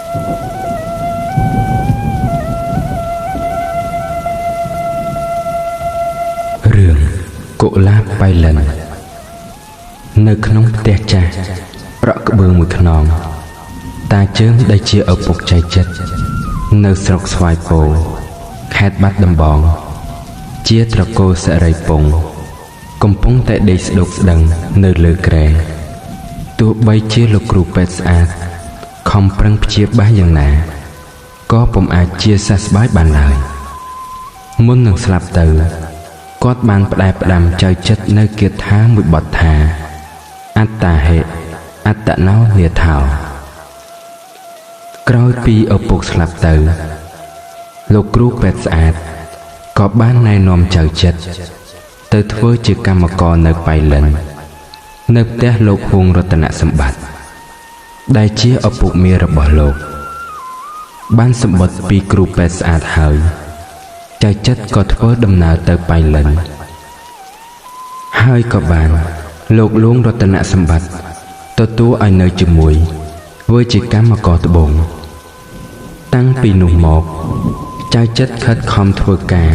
រឿងកុលាបបៃលិននៅក្នុងផ្ទះចាស់ប្រក់ក្បឿងមួយខ្នងតាជើងដែលជាឪពុកចៃចិត្រនៅស្រុកស្វាយពរខេត្តបាត់ដំបងជាត្រកូលសិរីពងកំពុងតែដេកស្ដុកស្ដឹងនៅលើគ្រែទោះបីជាលោកគ្រូពេទ្យស្អាតខំប្រឹងព្យាបាលយ៉ាងណាក៏ពុំអាចជាសះស្បើយបានឡើយមុននឹងស្លាប់ទៅគាត់បានផ្ដែផ្ដាំចៅចិត្តនៅគាថាមួយបទថាអត្តាហេអត្តណោនាថោក្រោយពីឪពុកស្លាប់ទៅលោកគ្រូពេទ្យស្អាតក៏បានណែនាំចៅចិត្តទៅធ្វើជាកម្មករនៅបៃលិននៅផ្ទះលោកហួងរតនសម្បត្តិដែលជាឪពុកមារបស់លោកបានសម្បត្តិពីគ្រូពេទ្យស្អាតហើយចៅចិត្តក៏ធ្វើដំណើរទៅបៃលិនហើយក៏បានលោកលួងរតនសម្បត្តិទទួលឲ្យនៅជាមួយធ្វើជាកម្មករត្បូងតាំងពីនោះមកចៅចិត្តខិតខំធ្វើការ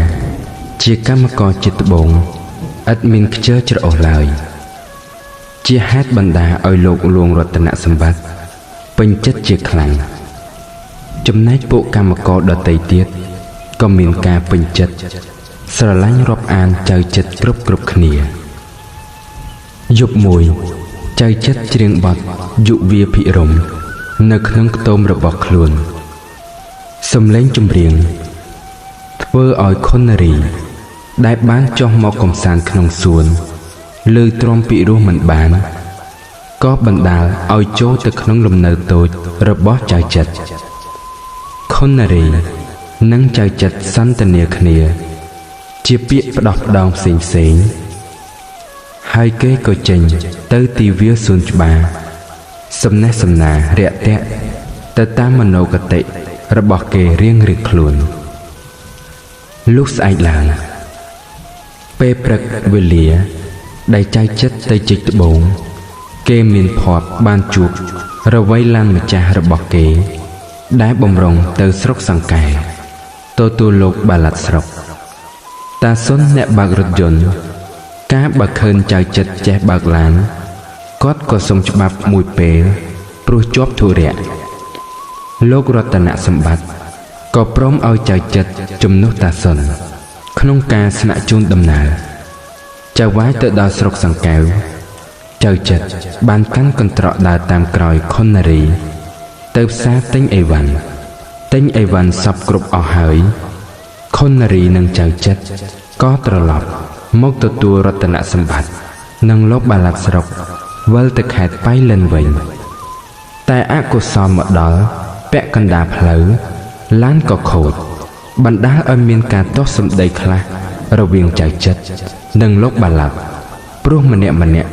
ជាកម្មករជាតិត្បូងឥតមានខ្ជិលច្រអូសឡើយជាហេតុបណ្ដាឲ្យលោកលួងរតនសម្បត្តិពេញចិត្តជាខ្លាំងចំណែកពួកកម្មករដទៃទៀតក៏មានការពេញចិត្តស្រឡាញ់រាប់អានចៅចិត្តគ្រប់គ្នាយប់មួយចៅចិត្តច្រៀងបទយុវាភិរមនៅក្នុងខ្ទមរបស់ខ្លួនសំឡេងចម្រៀងធ្វើឲ្យខុននារីដែលបានចុះមកកំសាន្តក្នុងសួនលើទ្រាំពិរោះមិនបានក៏បណ្ដាលឲ្យចូលទៅក្នុងលំនៅតូចរបស់ចៅចិត្តខុននារីនិងចៅចិត្តសន្ទនាគ្នាជាពាក្យផ្ដោះផ្ដោងផ្សេងហើយគេក៏ចេញទៅទីវាលសួនច្បារសំណេះសំណាលរាក់ទាក់ទៅតាមមនោគតិរបស់គេរៀងខ្លួនលុះស្អែកឡើងពេលព្រឹកវេលាដែលចៅចិត្តទៅជីកត្បូងគេមានភ័ព្វបានជួបរវៃឡានម្ចាស់របស់គេដែលបំរុងទៅស្រុកសង្កែទទួលលោកបាឡាត់ស្រុកតាសុនអ្នកបើករថយន្តការបើឃើញចៅចិត្តចេះបើកឡានគាត់ក៏សុំច្បាប់មួយពេលព្រោះជាប់ធុរៈលោករតនសម្បត្តិក៏ព្រមឲ្យចៅចិត្តជំនួសតាសុនក្នុងការស្នាក់ជូនដំណើរចៅវាយទៅដល់ស្រុកសង្កែវចៅចិត្តបានកាន់កន្ត្រកដើរតាមក្រោយខុននារីទៅផ្សារទិញអីវ៉ាន់សពគ្រប់អស់ហើយខុននារីនិងចៅចិត្តក៏ត្រឡប់មកទទួលរតនសម្បត្តិនិងលោកបាឡាត់ស្រុកវិលទៅខេត្តបៃលិនវិញតែអកុសលមកដល់ពាក់កណ្ដាលផ្លូវឡានក៏ខូចបណ្ដាលឲ្យមានការទាស់សម្ដីខ្លះរវាងចៅចិត្តនិងលោកបាឡាត់ព្រោះម្នាក់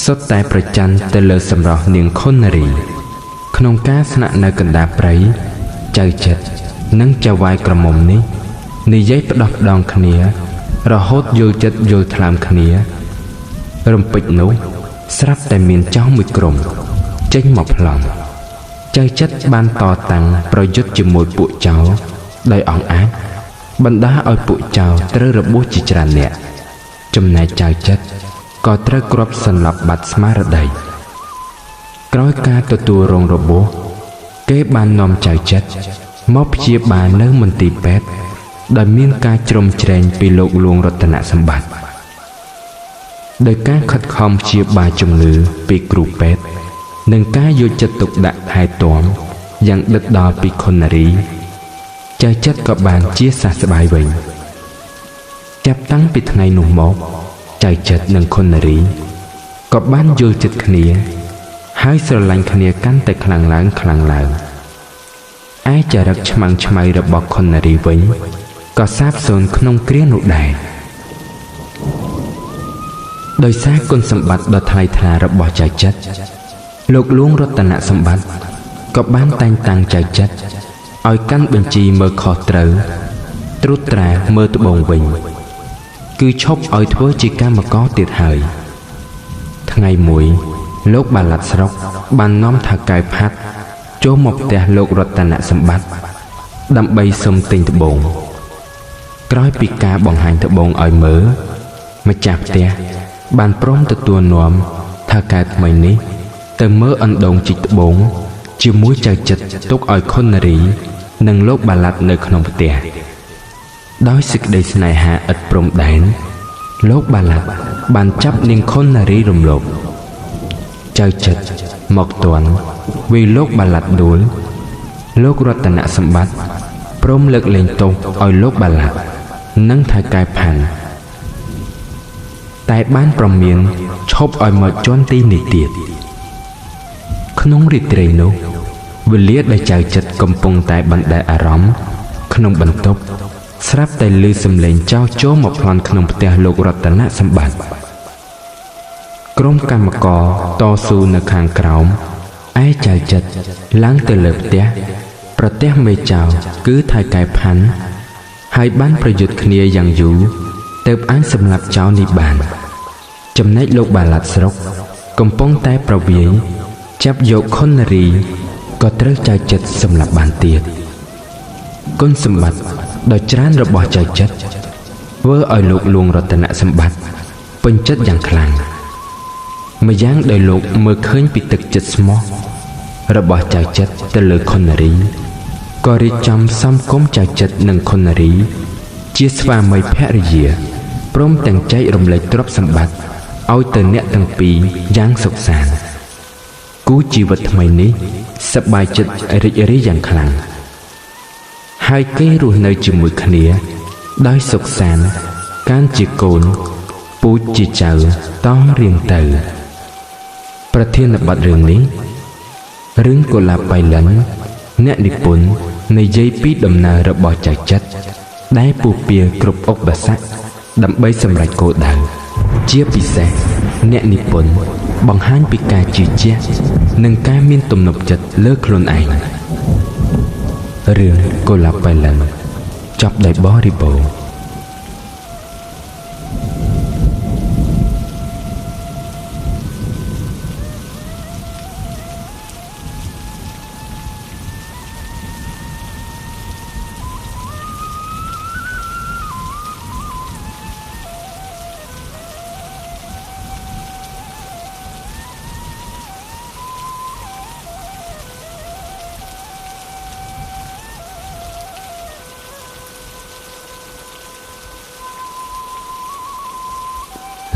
សុទ្ធតែប្រច័ណ្ឌទៅលើសម្រស់នាងខុននារីក្នុងការស្នាក់នៅកណ្ដាលព្រៃចៅចិត្តនិងចៅវាយក្រមុំនេះនិយាយផ្ដោះផ្ដងគ្នារហូតយល់ចិត្តយល់ថ្លើមគ្នារំពេចនោះស្រាប់តែមានចោរមួយក្រុមចេញមកប្លន់ចៅចិត្តបានតតាំងប្រយុទ្ធជាមួយពួកចោរដោយអង្អាចបណ្ដាឲ្យពួកចោរត្រូវរបួសជាច្រើនអ្នកចំណែកចៅចិត្តក៏ត្រូវគ្រាប់សន្លប់បាត់ស្មារតីក្រោយការទទួលរងរបួសគេបាននាំចៅចិត្តមកព្យាបាលនៅមន្ទីរពេទ្យដោយមានការជ្រោមជ្រែងពីលោកលួងរតនសម្បត្តិដោយការខិតខំព្យាបាលជំងឺពីគ្រូពេទ្យនិងការយកចិត្តទុកដាក់ថែទាំយ៉ាងដិតដល់ពីខុននារីចៅចិត្តក៏បានជាសះស្បើយវិញចាប់តាំងពីថ្ងៃនោះមកចៅចិត្តនិងខុននារីក៏បានយល់ចិត្តគ្នាហើយស្រឡាញ់គ្នាកាន់តែខ្លាំងឡើងឯចរិតឆ្មាំងឆ្មៃរបស់ខុននារីវិញក៏សាបសូន្យក្នុងគ្រានោះដែរដោយសារគុណសម្បត្តិដ៏ថ្លៃថ្លារបស់ចៅចិត្តលោកលួងរតនសម្បត្តិក៏បានតែងតាំងចៅចិត្តឲ្យកាន់បញ្ជីមើលខុសត្រូវត្រួតត្រាមើលត្បូងវិញគឺឈប់ឲ្យធ្វើជាកម្មករទៀតហើយថ្ងៃមួយលោកបាឡាត់ស្រុកបាននាំថៅកែផាត់ ចូលមកផ្ទះលោករតនសម្បត្តិដើម្បីសុំទិញត្បូងក្រោយពីការបង្ហាញត្បូងឲ្យមើលម្ចាស់ផ្ទះបានព្រមទទួលនាំថាកែថ្មីនេះទៅមើលអណ្ដូងជីកត្បូងជាមួយចៅចិត្តទុកឲ្យខុននារីនិងលោកបាឡាត់នៅក្នុងផ្ទះដោយសេចក្តីស្នេហាឥតព្រំដែនលោកបាឡាត់បានចាប់នាងខុននារីរំលោភចៅចិត្តមកទាន់វាយលោកបាឡាត់ដួលលោករតនសម្បត្តិព្រមលើកលែងទោសឲ្យលោកបាឡាត់និងថៅកែផាន់តែបានប្រមានឈប់ឲ្យមកជន់ទីនេះទៀតក្នុងរាត្រីនោះវេលាដែលចៅចិត្តកំពុងតែបណ្ដែតអារម្មណ៍ក្នុងបន្ទប់ស្រាប់តែឮសំឡេងចោរចូលមកប្លន់ក្នុងផ្ទះលោករតនសម្បត្តិក្រុមកម្មករតស៊ូនៅខាងក្រោមឯចៅចិត្តឡើងទៅលើផ្ទះប្រទះមេចៅគឺថៅកែផាន់ហើយបានប្រយុទ្ធគ្នាយ៉ាងយូរទើបអាចសម្លាប់ចៅនេះបានចំណែកលោកបាឡាត់ស្រុកកំពុងតែប្រវាយចាប់យកខុននារីក៏ត្រូវចៅចិត្តសម្លាប់បានទៀតគុណសម្បត្តិដ៏ច្រើនរបស់ចៅចិត្តធ្វើឲ្យលោកលួងរតនសម្បត្តិពេញចិត្តយ៉ាងខ្លាំងម្យ៉ាងដោយលោកមើលឃើញពីទឹកចិត្តស្មោះរបស់ចៅចិត្តទៅលើខុននារីក៏រៀបចំសំគុំចៅចិត្តនិងខុននារីជាស្វាមីភរិយាព្រមទាំងចែករំលែកទ្រព្យសម្បត្តិឲ្យទៅអ្នកទាំងពីរយ៉ាងសុខសាន្តគូជីវិតថ្មីនេះសប្បាយចិត្តរីករាយយ៉ាងខ្លាំងហើយគេរស់នៅជាមួយគ្នាដោយសុខសាន្តកានជាកូនពូជជាចៅតរៀងទៅប្រធានបទរឿងនេះរឿងកុលាបបៃលិនអ្នកនិពន្ធនិយាយពីដំណើររបស់ចៅចិត្តដែលពុះពៀគ្រប់ឧបសគ្គដើម្បីសម្រេចគោលដៅជាពិសេសអ្នកនិពន្ធបង្ហាញពីការជឿជាក់និងការមានទំនុកចិត្តលើខ្លួនឯងរឿងកុលាបបៃលិនចប់ដោយបរិបូរណ៍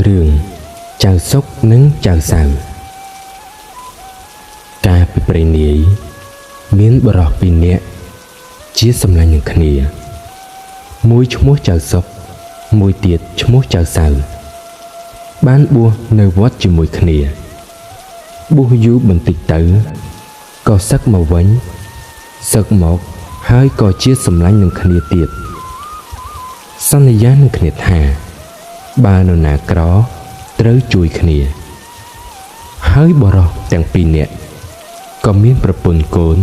រឿងចៅសុកនិងចៅសៅកាលពីព្រេងនាយមានបរិសុទ្ធពីរនាក់ជាសម្លាញ់នឹងគ្នាមួយឈ្មោះចៅសុកមួយទៀតឈ្មោះចៅសៅបានបួសនៅវត្តជាមួយគ្នាបួសយូរបន្តិចទៅក៏សឹកមកវិញសឹកមកហើយក៏ជាសម្លាញ់នឹងគ្នាទៀតសន្យានឹងគ្នាថាបើនរណាក្រត្រូវជួយគ្នាហើយបរិសុទ្ធទាំងពីរនាក់ក៏មានប្រពន្ធកូន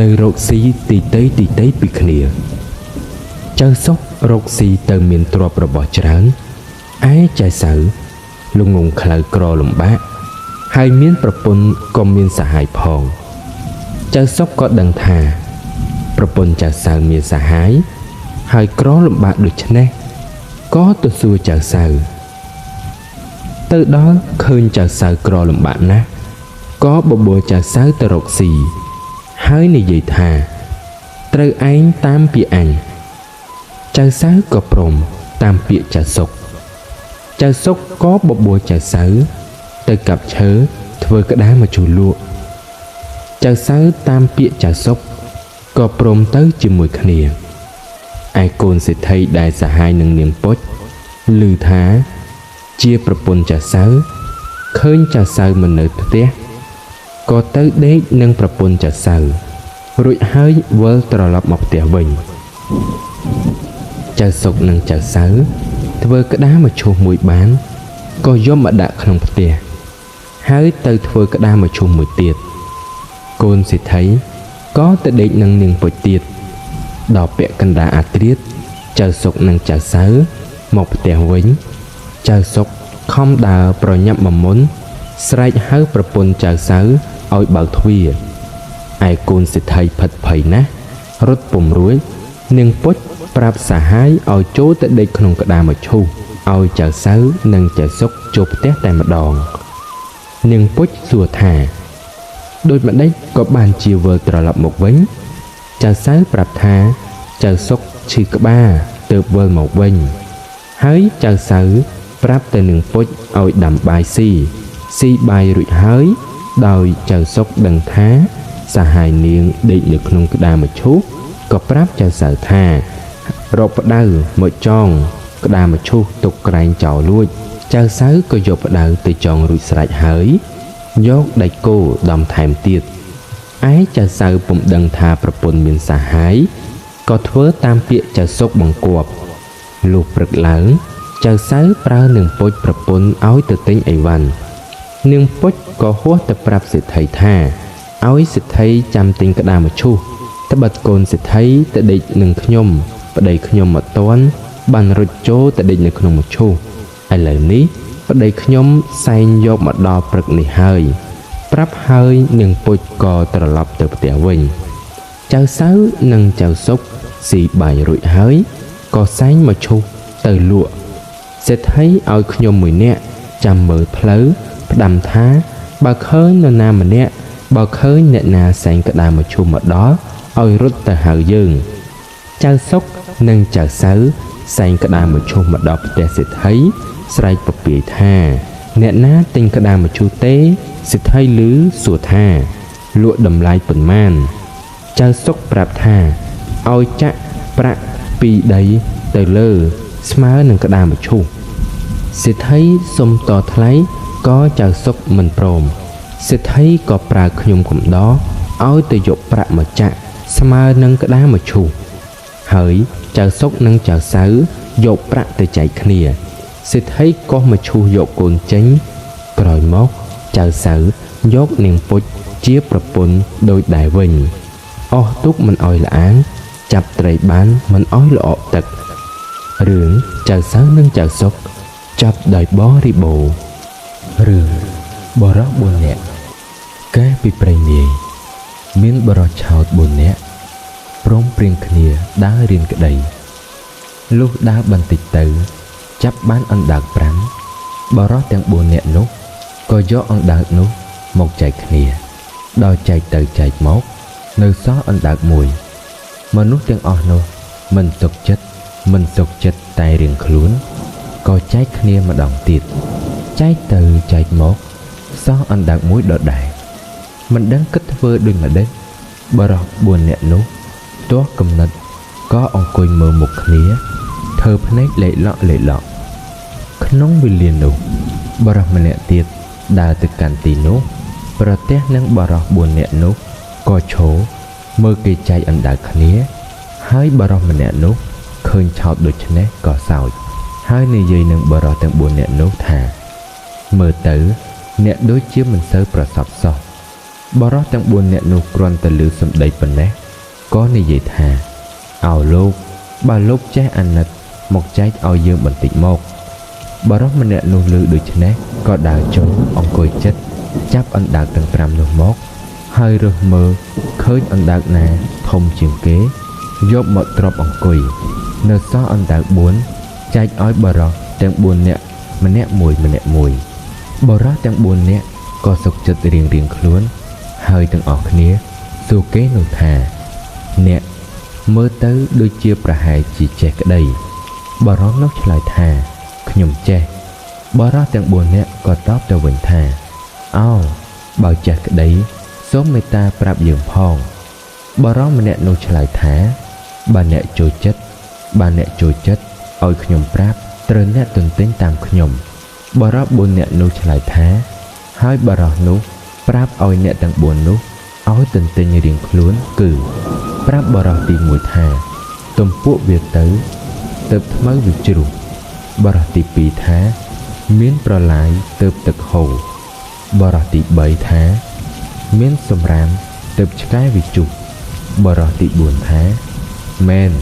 នៅរកស៊ីទីតីពីគ្នាចៅសុករកស៊ីទៅមានទ្រព្យរបស់ច្រើនឯចៅសៅលងងខ្លៅក្រលំបាកហើយមានប្រពន្ធក៏មានសហាយផងចៅសុកក៏ដឹងថាប្រពន្ធចៅសៅមានសហាយហើយក្រលំបាកដូច្នេះក៏ទៅសួរចៅសៅទៅដល់ឃើញចៅសៅក្រលំបាកណាស់ក៏បបួលចៅសៅទៅរកស៊ីហើយនិយាយថាត្រូវឯងតាមពាក្យអញចៅសៅក៏ព្រមតាមពាក្យចៅសុកចៅសុកក៏បបួលចៅសៅទៅកាប់ឈើធ្វើក្តារមកជូលលក់ចៅសៅតាមពាក្យចៅសុកក៏ព្រមទៅជាមួយគ្នាឯកូនសេដ្ឋីដែលសហាយនឹងនាងពុជឮថាជាប្រពន្ធចៅសៅឃើញចៅសៅមិននៅផ្ទះក៏ទៅដេកនឹងប្រពន្ធចៅសៅរួចហើយវិលត្រឡប់មកផ្ទះវិញចៅសុកនិងចៅសៅធ្វើក្តារមកឈូសមួយបានក៏យកមកដាក់ក្នុងផ្ទះហើយទៅធ្វើក្តារមកឈូសមួយទៀតកូនសេដ្ឋីក៏ទៅដេកនឹងនាងពុជទៀតដល់ពាក់កណ្ដាលអាត្រៀតចៅសុកនិងចៅសៅមកផ្ទះវិញចៅសុកខំដើរប្រញាប់មកមុនស្រែកហៅប្រពន្ធចៅសៅឲ្យបើកទ្វារ ឯកូនសិទ្ធិផិតភ័យណាស់រត់ពុំរួចនាងពុជប្រាប់សហាយឲ្យចូលទៅដេកក្នុងក្តារមឈូសឲ្យចៅសៅនិងចៅសុកចូលផ្ទះតែម្ដងនាងពុជសួរថាដូចម្ដេចក៏បានជាវិលត្រឡប់មកវិញចៅសៅប្រាប់ថាចៅសុកឈឺក្បាលទើបវិលមកវិញហើយចៅសៅប្រាប់ទៅនាងពុជឲ្យដាំបាយស៊ីបាយរួចហើយដោយចៅសុកដឹងថាសហាយនាងដេកនៅក្នុងក្តារមឈូសក៏ប្រាប់ចៅសៅថារកផ្ដៅមកចងក្តារមឈូសទុកក្រែងចោលលួចចៅសៅក៏យកផ្ដៅទៅចងរួចស្រេចហើយយកដាច់គោដំថែមទៀតឯចៅសៅពុំដឹងថាប្រពន្ធមានសហាយក៏ធ្វើតាមពាក្យចៅសុកបង្គាប់លុះព្រឹកឡើងចៅសៅប្រើនាងពុជប្រពន្ធឲ្យទៅទិញអីវ៉ាន់នាងពុជក៏ហួសទៅប្រាប់សេដ្ឋីថាឲ្យសេដ្ឋីចាំទិញក្តារមឈូសត្បិតកូនសេដ្ឋីទៅដេកនឹងខ្ញុំប្តីខ្ញុំមកតន់បានរត់ចូលទៅដេកនៅក្នុងមឈូសឥឡូវនេះប្តីខ្ញុំសែងយកមកដល់ព្រឹកនេះហើយប្រាប់ហើយនាងពុជក៏ត្រឡប់ទៅផ្ទះវិញចៅសៅនិងចៅសុកស៊ីបាយរួចហើយក៏សែងមកឈូសទៅលក់សេដ្ឋីឲ្យខ្ញុំមួយនាក់ចាំមើលផ្លូវផ្ដាំថាបើឃើញនរណាម្នាក់បើឃើញអ្នកណាសែងក្តារមកឈូសមកដល់ឲ្យរត់ទៅហៅយើងចៅសុកនិងចៅសៅសែងក្តារមកឈូសមកដល់ផ្ទះសេដ្ឋីស្រែកពពាយថាអ្នកណាទិញក្តារមកឈូសទេសេដ្ឋីឮសួរថាលក់តម្លៃប៉ុន្មានចៅសុកប្រាប់ថាឲ្យចាក់ប្រាក់ពីដីទៅលើស្មើនឹងក្តារមឈូសសេដ្ឋីសុំតថ្លៃក៏ចៅសុកមិនព្រមសេដ្ឋីក៏ប្រើខ្ញុំកំដរឲ្យទៅយកប្រាក់មកចាក់ស្មើនឹងក្តារមឈូសហើយចៅសុកនិងចៅសៅយកប្រាក់ទៅចែកគ្នាសេដ្ឋីក៏មកឈូសយកកូនចេញក្រោយមកចៅសៅយកនាងពុជជាប្រពន្ធដូចដែរវិញអស់ទុកមិនអោយល្អាងចាប់ត្រីបានមិនអោយល្អក់ទឹករឿងចៅសៅនិងចៅសុកចាប់ដោយបរិបូររឿងបរោះ4នាក់កែពីព្រៃនាយមានបរោះឆោត4នាក់ព្រមព្រៀងគ្នាដើររៀនក្តីលុះដើរបន្តិចទៅចាប់បានអណ្ដើក5បរោះទាំង4នាក់នោះក៏យកអណ្ដើកនោះមកចែកគ្នាដល់ចែកទៅចែកមកនៅសល់អណ្ដើក1មនុស្សទាំងអស់នោះមិនសុខចិត្តតែរៀងខ្លួនក៏ចែកគ្នាម្ដងទៀតចែកទៅចែកមកសោះអណ្ដើក1ដដែលមិនដឹងគិតធ្វើដូចម្ដេចបរោះ4នាក់នោះទាស់កំណត់ក៏អង្គុយមើលមុខគ្នាធ្វើភ្នែកលេខឡក់ក្នុងវេលានោះបរោះម្នាក់ទៀតដើរទៅកាន់ទីនោះប្រទះនឹងបរោះ4នាក់នោះក៏ឈរមើលគេចែកអណ្ដើកគ្នាហើយបរោះម្នាក់នោះឃើញឆោតដូច្នេះក៏សោចហើយនិយាយនឹងបរោះទាំង4នាក់នោះថាមើលទៅអ្នកដូចជាមិនសូវប្រសពសោះបរោះទាំង4នាក់នោះគ្រាន់តែឮសម្ដីប៉ុណ្ណេះក៏និយាយថាអោលោកបើលោកចេះអាណិតមកចែកឲ្យយើងបន្តិចមកបរោះម្នាក់នោះឮដូច្នេះក៏ដើរចូលអង្គុយចិត្តចាប់អណ្ដើកទាំង5នោះមកហើយរើសមើលឃើញអណ្ដើកណាធំជាងគេយកមកទ្រាប់អង្គុយនៅសល់អណ្ដើក4ចែកឲ្យបរោះទាំង4នាក់ម្នាក់មួយបរោះទាំង4នាក់ក៏សុខចិត្តរៀងខ្លួនហើយទាំងអស់គ្នាសួរគេនោះថាអ្នកមើលទៅដូចជាប្រហែលជាចេះក្តីបរោះនោះឆ្លើយថាខ្ញុំចេះបរោះទាំង4នាក់ក៏តបទៅវិញថាអោបើចេះក្តីសូមមេត្តាប្រាប់យើងផងបរោះម្នាក់នោះឆ្លើយថាបើអ្នកចូលចិត្តឲ្យខ្ញុំប្រាប់ត្រូវអ្នកទន្ទិញតាមខ្ញុំបរោះ4នាក់នោះឆ្លើយថាហើយបរោះនោះប្រាប់ឲ្យអ្នកទាំង4នោះឲ្យទន្ទិញរៀងខ្លួនគឺប្រាប់បរោះទី1ថាទំពួកវាទៅថ្មៅវាជ្រុះបរោះទី2ថាមានប្រឡាយទៅទឹកហូរបរោះទី3ថាមានសម្រាមទៅឆ្កែវាជុះបរោះទី4ថាមែន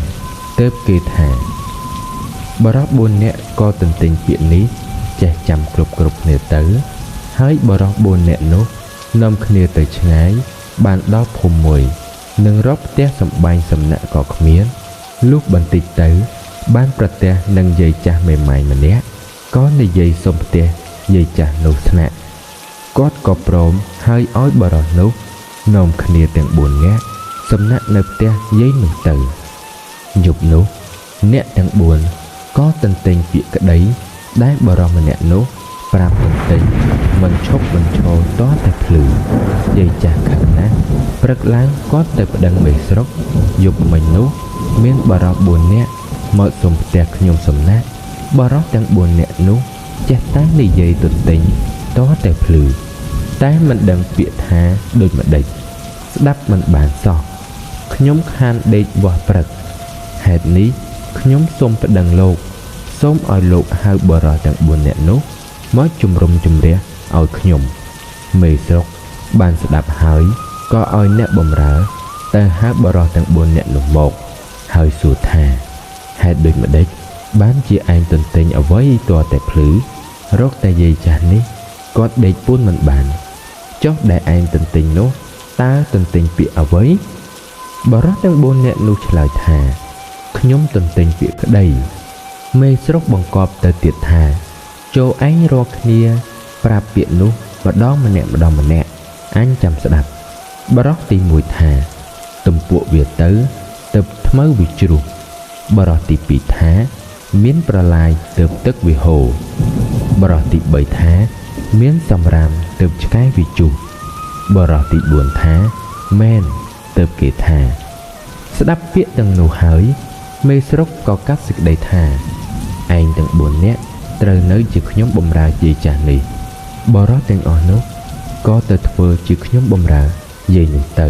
ទៅគេថាបរោះ4នាក់ក៏ទន្ទិញពាក្យនេះចេះចាំគ្រប់គ្នាទៅហើយបរោះ4នាក់នោះនាំគ្នាទៅឆ្ងាយ បានដល់ភូមិមួយនឹងរកផ្ទះសម្បែងសំណាក់ក៏គ្មានលុះបន្តិចទៅបានប្រទះនឹងយាយចាស់មេម៉ាយម្នាក់ក៏និយាយសុំផ្ទះយាយចាស់នោះស្នាក់គាត់ក៏ព្រមហើយឲ្យបរិសនោះនាំគ្នាទាំង4នាក់សំណាក់នៅផ្ទះយាយនោះទៅយប់នោះអ្នកទាំង4ក៏ទន្ទិញពាក្យក្តីដែលបរិសម្នាក់នោះប្រាប់ទន្ទិញមិនឈប់មិនឈរតតែភ្លឺយាយចាស់ខឹងណាស់ព្រឹកឡើងគាត់ទៅប្តឹងមេស្រុកយប់មិញនោះមានបរិស4នាក់មកសុំផ្ទះខ្ញុំសំណាក់បរិសទាំង4នាក់នោះចេះតែនិយាយទន្ទិញតតែភ្លឺតែមិនដឹងពាក្យថាដូចម្ដេចស្ដាប់មិនបានសោះខ្ញុំខានដេកវាស់ព្រឹកហេតុនេះខ្ញុំសូមប្តឹងលោកសូមឲ្យលោកហៅបរិសទាំង4នាក់នោះមកជំរុំជម្រះឲ្យខ្ញុំមេស្រុកបានស្ដាប់ហើយក៏ឲ្យអ្នកបម្រើទៅហៅបរិសទាំង4នាក់នោះមកហើយសួរថាហេតុដូចម្ដេចបានជាឯងទន្ទិញអ្វីតតែភ្លឺរកតែយាយចាស់នេះគាត់ដេកពូនមិនបានចុះដែលឯងទន្ទិញនោះតើទន្ទិញពាក្យអ្វីបរិសទាំង4នាក់នោះឆ្លើយថាខ្ញុំទន្ទិញពាក្យក្តីមេស្រុកបង្គាប់ទៅទៀតថាចូលឯងរកគ្នាប្រាប់ពាក្យនោះម្ដងម្នាក់អញចាំស្ដាប់បរិសទី1ថាទំពួកវាទៅថ្មើវាជ្រុះបរិសទី2ថាមានប្រឡាយទៅទឹកវាហូរបរិសទី3ថាមានសម្រាមទៅឆ្កែវាជុះបរិសទី4ថាមែនទៅគេថាស្ដាប់ពាក្យទាំងនោះហើយមេស្រុកក៏កាត់សេចក្តីថាឯងទាំង4នាក់ត្រូវនៅជាខ្ញុំបម្រើយាយចាស់នេះបរិសទាំងអស់នោះក៏ទៅធ្វើជាខ្ញុំបម្រើយាយនោះទៅ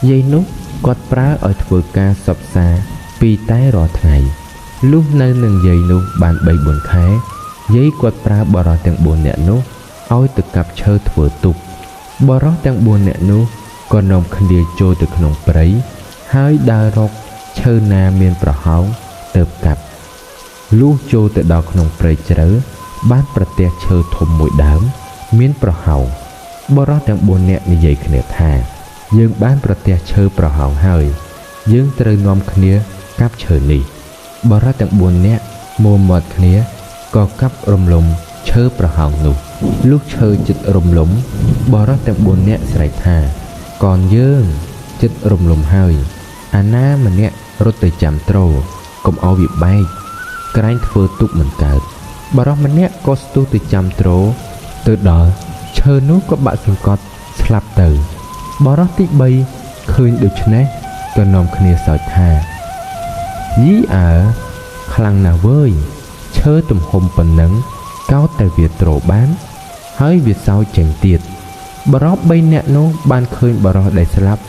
យាយនោះគាត់ប្រើឲ្យធ្វើការសព្វសាពីតែរាល់ថ្ងៃលុះនៅនឹងយាយនោះបាន 3-4 ខែយាយគាត់ប្រើបរិសទាំង4នាក់នោះឲ្យទៅកាប់ឈើធ្វើទូកបរិសទាំង4នាក់នោះក៏នាំគ្នាចូលទៅក្នុងព្រៃហើយដើររកឈើណាមានប្រហោងទៅកាប់លុះចូលទៅដល់ក្នុងព្រៃជ្រៅបានប្រទះឈើធំមួយដើមមានប្រហោងបរិសទាំង4នាក់និយាយគ្នាថាយើងបានប្រទះឈើប្រហោងហើយយើងត្រូវនាំគ្នាកាប់ឈើនេះបរិសទាំង4នាក់មួមាត់គ្នាក៏កាប់រំលំឈើប្រហោងនោះលុះឈើចិត្តរំលំបរិសទាំង4នាក់ស្រែកថាកូនយើងចិត្តរំលំហើយអាណាម្នាក់រត់ទៅចាំទ្រកុំឲ្យវាបែកក្រែងធ្វើទុកមិនកើតបរិសម្នាក់ក៏ស្ទុះទៅចាំទ្រទៅដល់ឈើនោះក៏បាក់សង្កត់ស្លាប់ទៅបរិសទី3ឃើញដូច្នេះក៏នាំគ្នាសើចថាយីអើខ្លាំងណាស់វើយឈើទំហំប៉ុណ្ណឹងកោតតែវាទ្របានហើយវាសោចចេញទៀតបរិស3នាក់នោះបានឃើញបរិសដែលស្លាប់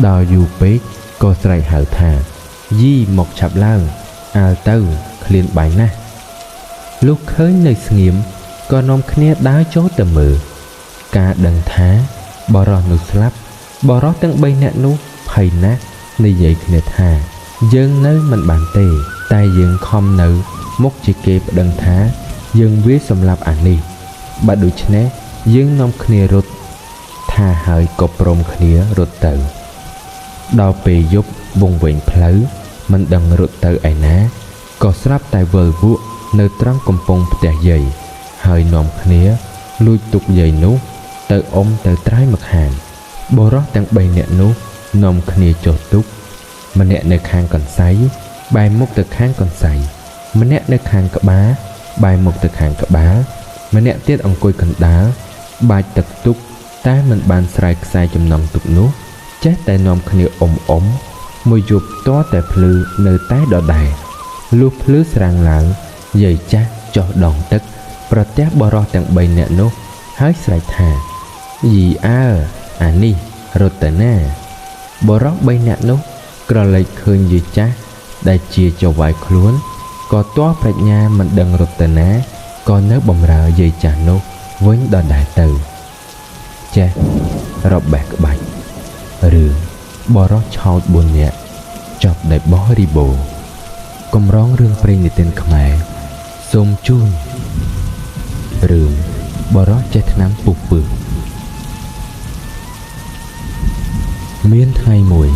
ដល់យូរពេកក៏ស្រែកហៅថាយីមកឆាប់ឡើងអើទៅឃ្លានបាយណាស់លុះឃើញនៅស្ងៀមក៏នាំគ្នាដើរចូលទៅមើលការដឹងថាបរិសនោះស្លាប់បរិសទាំង3នាក់នោះភ័យណាស់និយាយគ្នាថាយើងនៅមិនបានទេតែយើងខំនៅមុខជាគេប្តឹងថាយើងវាសម្លាប់អានេះបើដូច្នេះយើងនាំគ្នារត់ថាហើយក៏ព្រមគ្នារត់ទៅដល់ពេលយប់វង្វេងផ្លូវមិនដឹងរត់ទៅឯណាក៏ស្រាប់តែវិលវក់នៅត្រង់កំពង់ផ្ទះយាយហើយនាំគ្នាលួចទុកយាយនោះទៅអុំទៅត្រាយមកខាងបរិសទាំង3នាក់នោះនាំគ្នាចុះទុកម្នាក់នៅខាងកន្សៃបែរមុខទៅខាងកន្សៃម្នាក់នៅខាងក្បាលបែរមុខទៅខាងក្បាលម្នាក់ទៀតអង្គុយកណ្ដាលបាចទឹកទុកតែមិនបានស្រែកខ្សែចំណងទុកនោះចេះតែនាំគ្នាអុំមួយយប់តតែភ្លឺនៅតែដដែលលុះភ្លឺស្រាងឡើងយាយចាស់ចុះដងទឹកប្រទះបរិសទាំង3នាក់នោះហើយស្រែកថាយីអើអានេះរត់ទៅណាបរិស3នាក់នោះក្រឡេកឃើញយាយចាស់ដែលជាចៅវាយខ្លួនក៏ទាស់ប្រាជ្ញាមិនដឹងរត់ទៅណាក៏នៅបម្រើយាយចាស់នោះវិញដដែលទៅចេះរបេះក្បាច់រឿងបរិសឆោត4នាក់ចប់ដោយបរិបូរកម្រងរឿងព្រេងនិទានខ្មែរសូមជូនរឿងបរិសចេះថ្នាំពុះពឹស មានថ្ងៃមួយ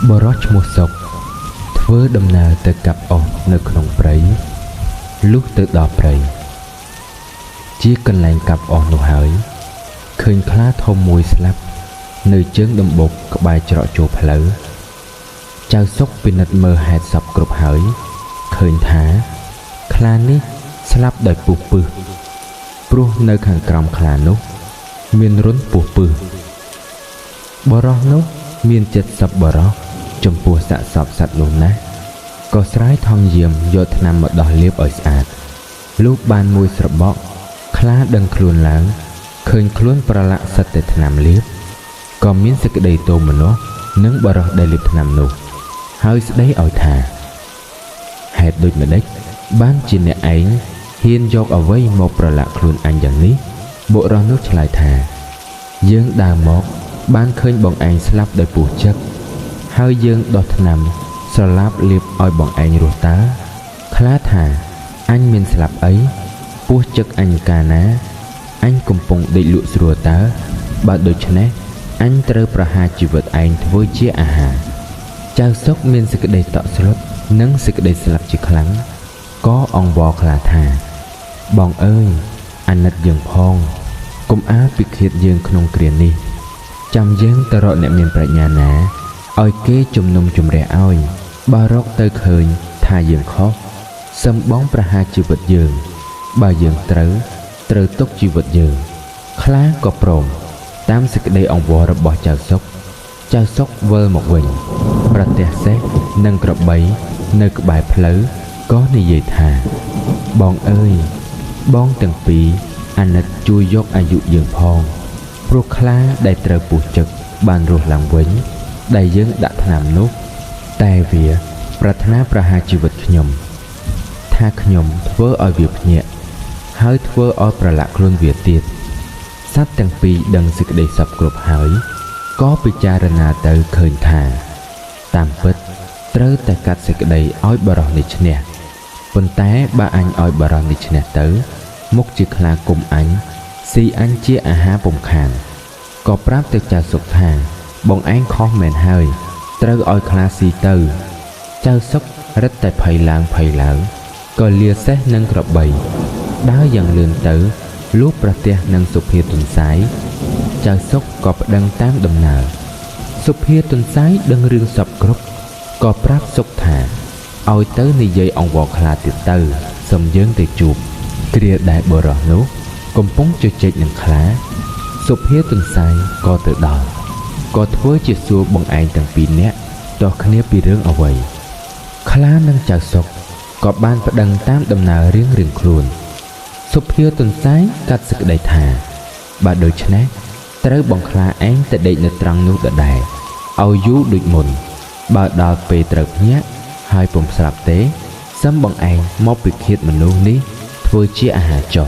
បរិសឈ្មោះសុកធ្វើដំណើរទៅកាប់អុសនៅក្នុងព្រៃលុះទៅដល់ព្រៃជាកន្លែងកាប់អុសនោះហើយឃើញខ្លាធំមួយស្លាប់នៅជើងដំបុកក្បែរច្រកចូលផ្លូវចៅសុកពិនិត្យមើលហេតុសពគ្រប់ហើយឃើញថាខ្លានេះស្លាប់ដោយពុះពឹសព្រោះនៅខាងក្រោមខ្លានោះមានរន្ធពុះពឹសបរិសនោះមានចិត្តសប្បុរសចំពោះសាកសពសត្វនោះណាស់ក៏ស្រាយថង់យាមយកថ្នាំមកដោះលាបឲ្យស្អាតលុះបានមួយស្របក់ខ្លាដឹងខ្លួនឡើងឃើញខ្លួនប្រឡាក់សិតតែថ្នាំលាបក៏មានសេចក្តីទោមនស្សនឹងបរិសដែលលាបថ្នាំនោះហើយស្ដីឲ្យថាហេតុដូចម្ដេចបានជាអ្នកឯងហ៊ានយកអ្វីមកប្រឡាក់ខ្លួនអញយ៉ាងនេះបុរសនោះឆ្លើយថាយើងដើរមកបានឃើញបងឯងស្លាប់ដោយពស់ចឹកហើយយើងដោះថ្នាំស្រឡាប់លាបឲ្យបងឯងរស់តើខ្លាថាអញមានស្លាប់អីពស់ចឹកអញកាលណាអញកំពុងដេកលក់ស្រួលតើបើដូច្នេះអញត្រូវប្រហារជីវិតឯងធ្វើជាអាហារចៅសុកមានសេចក្តីតក់ស្លុតនិងសេចក្តីស្លាប់ជាខ្លាំងក៏អង្វរខ្លាថាបងអើយអាណិតយើងផងកុំអាលពិឃាតយើងក្នុងគ្រានេះចាំយើងទៅរកអ្នកមានប្រាជ្ញាណាឲ្យគេជំនុំជម្រះឲ្យបើរកទៅឃើញថាយើងខុសសឹមបងប្រហារជីវិតយើងបើយើងត្រូវទុកជីវិតយើងខ្លាក៏ព្រមតាមសេចក្តីអង្វររបស់ចៅសុកវិលមកវិញប្រទះសេះនិងក្របីនៅក្បែរផ្លូវក៏និយាយថាបងអើយបងទាំងពីរអាណិតជួយយកអាយុយើងផងព្រោះខ្លាដែលត្រូវពស់ចឹកបានរស់ឡើងវិញដែលយើងដាក់ថ្នាំនោះតែវាប្រាថ្នាប្រហារជីវិតខ្ញុំថាខ្ញុំធ្វើឲ្យវាភ្ញាក់ហើយធ្វើឲ្យប្រឡាក់ខ្លួនវាទៀតសត្វទាំងពីរដឹងសេចក្តីសពគ្រប់ហើយក៏ពិចារណាទៅឃើញថាតាមពិតត្រូវតែកាត់សេចក្តីឲ្យបរិសនេះឈ្នះប៉ុន្តែបើអញឲ្យបរិសនេះឈ្នះទៅមុខជាខ្លាគុំអញស៊ីអញជាអាហារពុំខានក៏ប្រាប់ទៅចៅសុកថាបងឯងខុសមែនហើយត្រូវឲ្យខ្លាស៊ីទៅចៅសុករឹតតែភ័យឡើងក៏លាសេះនឹងក្របីដើរយ៉ាងលឿនទៅលុះប្រទះនឹងសុភាទន្សាយចៅសុកក៏ប្តឹងតាមដំណើរសុភាទន្សាយដឹងរឿងសពគ្រប់ក៏ប្រាប់សុកថាឲ្យទៅនិយាយអង្វរខ្លាទៀតទៅសូមយើងទៅជួបគ្រាដែលបរិសនោះកំពុងជជែកនឹងខ្លាសុភាទន្សាយក៏ទៅដល់ក៏ធ្វើជាសួរបងឯងទាំងពីរនាក់តោះគ្នាពីរឿងអ្វីខ្លានិងចៅសុកក៏បានប្តឹងតាមដំណើររៀងខ្លួនសុភាទន្សាយកាត់សេចក្តីថាបើដូច្នេះត្រូវបងខ្លាឯងទៅដេកនៅត្រង់នោះដដែលឲ្យយូរដូចមុនបើដល់ពេលត្រូវភ្ញាក់ហើយពុំស្លាប់ទេសឹមបងឯងមកពិឃាតមនុស្សនេះធ្វើជាអាហារចុះ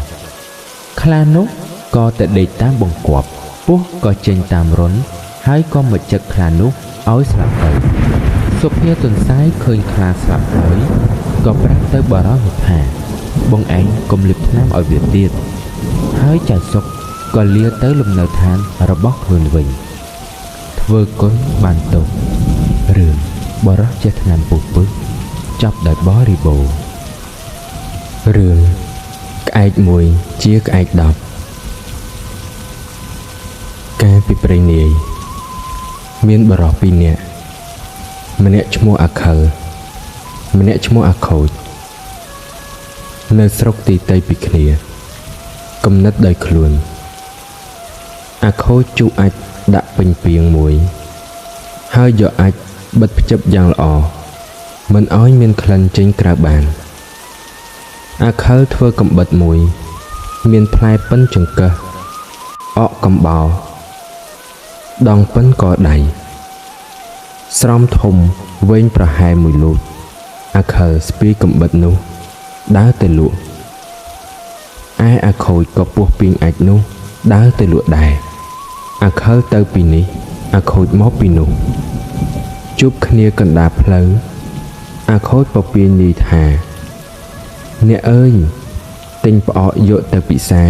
ខ្លានោះក៏ទៅដេកតាមបង្គាប់ពស់ក៏ចេញតាមរន្ធហើយក៏មកចឹកខ្លានោះឲ្យស្លាប់ទៅសុភាទន្សាយឃើញខ្លាស្លាប់ហើយក៏ប្រាប់ទៅបរិសនោះថាបងឯងកុំលាបថ្នាំឲ្យវាទៀតហើយចៅសុកក៏លាទៅលំនៅឋានរបស់ខ្លួនវិញធ្វើគុណបានទុករឿងបរិសចេះថ្នាំពុះពឹសចប់ដោយបរិបូរណ៍រឿងក្អែកមួយជាក្អែក10កាលពីព្រេងនាយមានបរិស2នាក់ម្នាក់ឈ្មោះអាខិលម្នាក់ឈ្មោះអាខូចនៅស្រុកទីតីពីគ្នាគំនិតដោយខ្លួនអាខូចជូអាចដាក់ពេញពាងមួយហើយយកអាចបិទភ្ជិបយ៉ាងល្អមិនឲ្យមានក្លិនចេញក្រៅបានអាខិលធ្វើកំបិតមួយមានផ្លែប៉ិនចង្កឹះអកកំបោរដងប៉ិនកដៃស្រោមធំវែងប្រហែល1លូតអាខិលស្ពីកំបិតនោះដើរទៅលក់ឯអាខូចក៏ពោះពីងអាចនោះដើរទៅលក់ដែរអាខិលទៅពីនេះអាខូចមកពីនោះជួបគ្នាកណ្ដាលផ្លូវអាខូចពពាយនិយាយថាអ្នកអើយទិញផ្អកយកទៅពិសា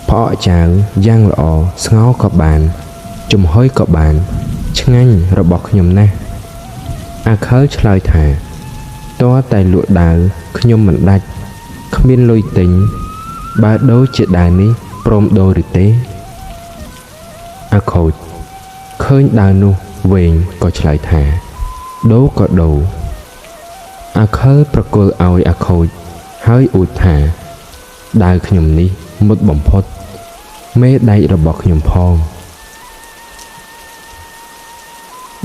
ផ្អកចាវយ៉ាងល្អស្ងោរក៏បានចំហុយក៏បានឆ្ ឆ្ងាញ់របស់ខ្ញុំណាស់អាខិលឆ្លើយថាតើតែលក់ដាវខ្ញុំមិនដាច់គ្មានលុយទិញបើដូរជាដាវនេះព្រមដូរឬទេអាខូចឃើញដាវនោះវែងក៏ឆ្លើយថាដូរក៏ដូរអាខិលប្រគល់ឲ្យអាខូចហើយអួតថាដាវខ្ញុំនេះមុតបំផុតមេដែករបស់ខ្ញុំផង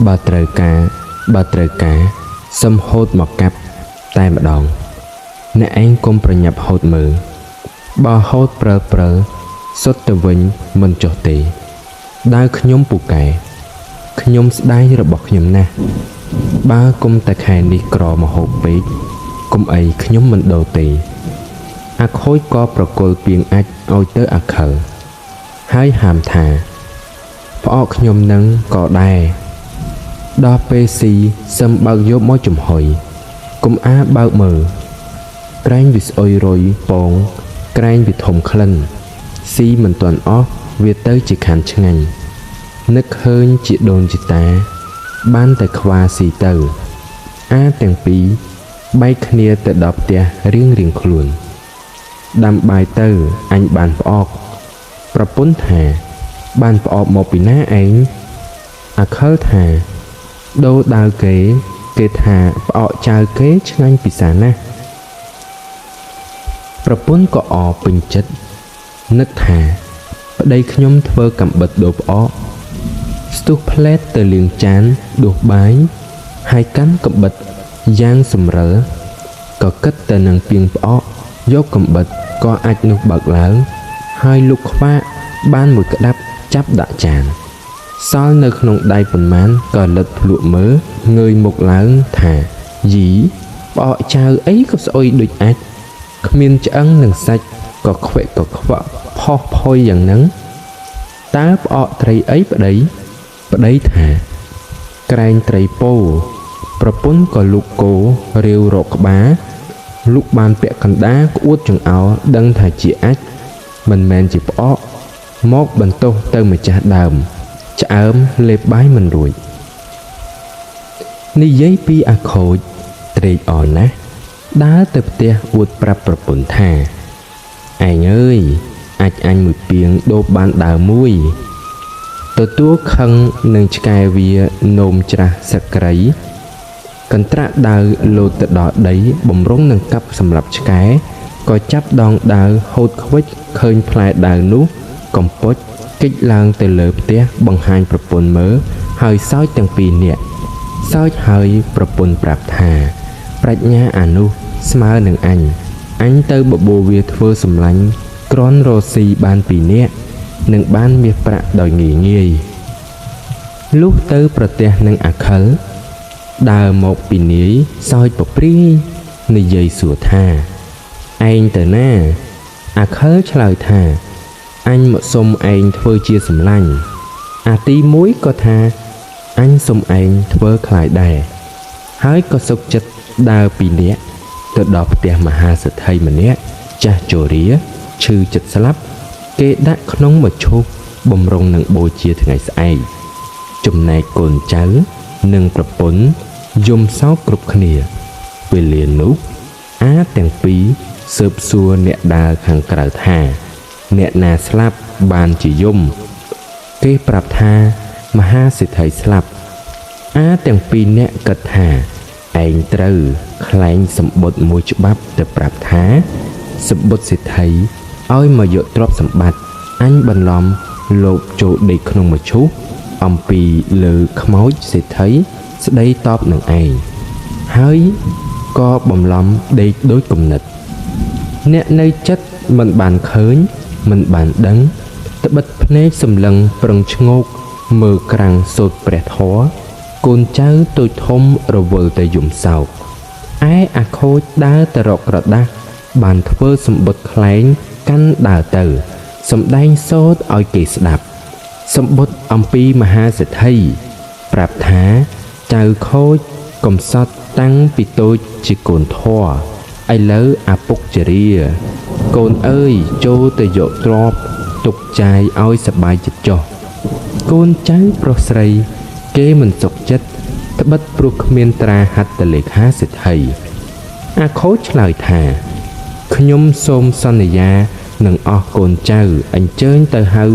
បើត្រូវការសុំហូតមកកាប់តែម្ដងអ្នកឯងកុំប្រញាប់ហូតមើលបើហូតព្រើសុទ្ធទៅវិញមិនចុះទេដាវខ្ញុំពូកែខ្ញុំស្ដាយរបស់ខ្ញុំណាស់បើគុំតែខែនេះក្រមហូបពេកគុំអីខ្ញុំមិនដូរទេអាខូចក៏ប្រគល់ពាងអាចឲ្យទៅអាខិលហើយហាមថាផ្អកខ្ញុំនឹងក៏ដែរដល់ពេលស៊ីសឹមបើកយកមកចំហុយគុំអាបើកមើលក្រែងវាស្អុយរុយពងក្រែងវាធំក្លិនស៊ីមិនទាន់អស់វាទៅជាខានឆ្ងាញ់នឹកឃើញជាដូនជាតាបានតែខ្វាស៊ីទៅអាទាំងពីរបែកគ្នាទៅដល់ផ្ទះរៀងខ្លួនដាំបាយទៅអញបានផ្អកប្រពន្ធថាបានផ្អកមកពីណាឯងអាខិលថាដូរដាវគេថាផ្អកចៅគេឆ្ងាញ់ពិសាណាស់ប្រពន្ធក៏អរពេញចិត្តនឹកថាប្តីខ្ញុំធ្វើកំបិតដូរផ្អកស្ទុះផ្លែតទៅលាងចានដួសបាយហើយកាន់កំបិតយ៉ាងសម្រិលក៏គិតទៅនឹងពាងផ្អកយកកំបិតក៏អាចនោះបើកឡើងហើយលុកខ្វាក់បានមួយក្តាប់ចាប់ដាក់ចានសល់នៅក្នុងដៃប៉ុន្មានក៏លិតភ្លក់មើលងើយមុខឡើងថាយីផ្អកចៅអីក៏ស្អុយដូចអាចគ្មានឆ្អឹងនឹងសាច់ក៏ខ្វិកក៏ខ្វាក់ផុសផុយយ៉ាងហ្នឹងតើផ្អកត្រីអីប្តីថាក្រែងត្រីពោប្រពន្ធក៏លូកគោរាវរកក្បាលលូកបានពាក់កណ្ដាលក្អួតចង្អោរដឹងថាជាអាចមិនមែនជាផ្អកមកបន្ទោសទៅម្ចាស់ដើមឆ្អើមលេបបាយមិនរួចនិយាយពីអាខូចត្រេកអរណាស់ដើរទៅផ្ទះអួតប្រាប់ប្រពន្ធថាឯងអើយអាចអញមួយពាងដូរបានដើរមួយទទួលខឹងនឹងឆ្កែវានោមច្រាស់សក្រីកន្ត្រាក់ដាវលោតទៅដល់ដីបំរុងនឹងកាប់សម្រាប់ឆ្កែក៏ចាប់ដងដាវហូតខ្វិចឃើញផ្លែដាវនោះកំពុចកិច្ចឡើងទៅលើផ្ទះបង្ហាញប្រពន្ធមើលហើយសើចទាំងពីរនាក់សើចហើយប្រពន្ធប្រាប់ថាប្រាជ្ញាអានោះស្មើនឹងអញទៅបបួលវាធ្វើសម្លាញ់ក្រនរស៊ីបានពីរនាក់នឹងបានមាសប្រាក់ដោយងាយលុះទៅប្រទះនឹងអាខិលដើរមកពីនាយសើចពព្រាយនិយាយសួរថាឯងទៅណាអាខិលឆ្លើយថាអញមកសុំឯងធ្វើជាសម្លាញ់អាទីមួយក៏ថាអញសុំឯងធ្វើខ្លាយដែរហើយក៏សុកចិត្តដើរពីនាក់ទៅដល់ផ្ទះមហាសេដ្ឋីម្នាក់ចាស់ជរាឈឺចិត្តស្លាប់គេដាក់ក្នុងមឈូសបំរុងនឹងបូជាថ្ងៃស្អែកចំណែកកូនចៅនិងប្រពន្ធយំសោកគ្រប់គ្នាពេលលានោះអាទាំងពីរស៊ើបសួរអ្នកដើរខាងក្រៅថាអ្នកណាស្លាប់បានជាយំគេប្រាប់ថាមហាសេដ្ឋីស្លាប់អាទាំងពីរអ្នកគិតថាឯងត្រូវខ្លែងសម្បត្តិមួយច្បាប់ទៅប្រាប់ថាសម្បត្តិសេដ្ឋីឲ្យមកយកទ្រព្យសម្បត្តិអញបន្លំលោកចូលដេកក្នុងមឈូសអំពីលើខ្មោចសេដ្ឋីស្ដីតបនឹងឯងហើយក៏បំឡំដេកដូចគំនិតអ្នកនៅចិត្តមិនបានឃើញមិនបានដឹងត្បិតភ្នែកសម្លឹងប្រឹងឆ្ងោកមើលក្រាំងសូត្រព្រះធម៌កូនចៅតូចធំរវល់តែយំសោកឯអាខូចដើរទៅរកក្រដាស់បានធ្វើសម្បត្តិខ្លែងកាន់ដើរទៅសម្ដែងសូត្រឲ្យគេស្ដាប់សម្បត្តិអំពីមហាសេដ្ឋីប្រាប់ថាចៅខូចកំសត់តាំងពីតូចជាកូនធម៌ឥឡូវអាពុកជរាកូនអើយចូលទៅយកទ្រព្យទុកចាយឲ្យសប្បាយចិត្តចុះកូនចៅប្រុសស្រី គេមិនសុខចិត្តត្បិតព្រោះគ្មានត្រាហត្ថលេខាសិទ្ធិអាខូចឆ្លើយថាខ្ញុំសូមសន្យានឹងអស់កូនចៅអញ្ជើញទៅហៅ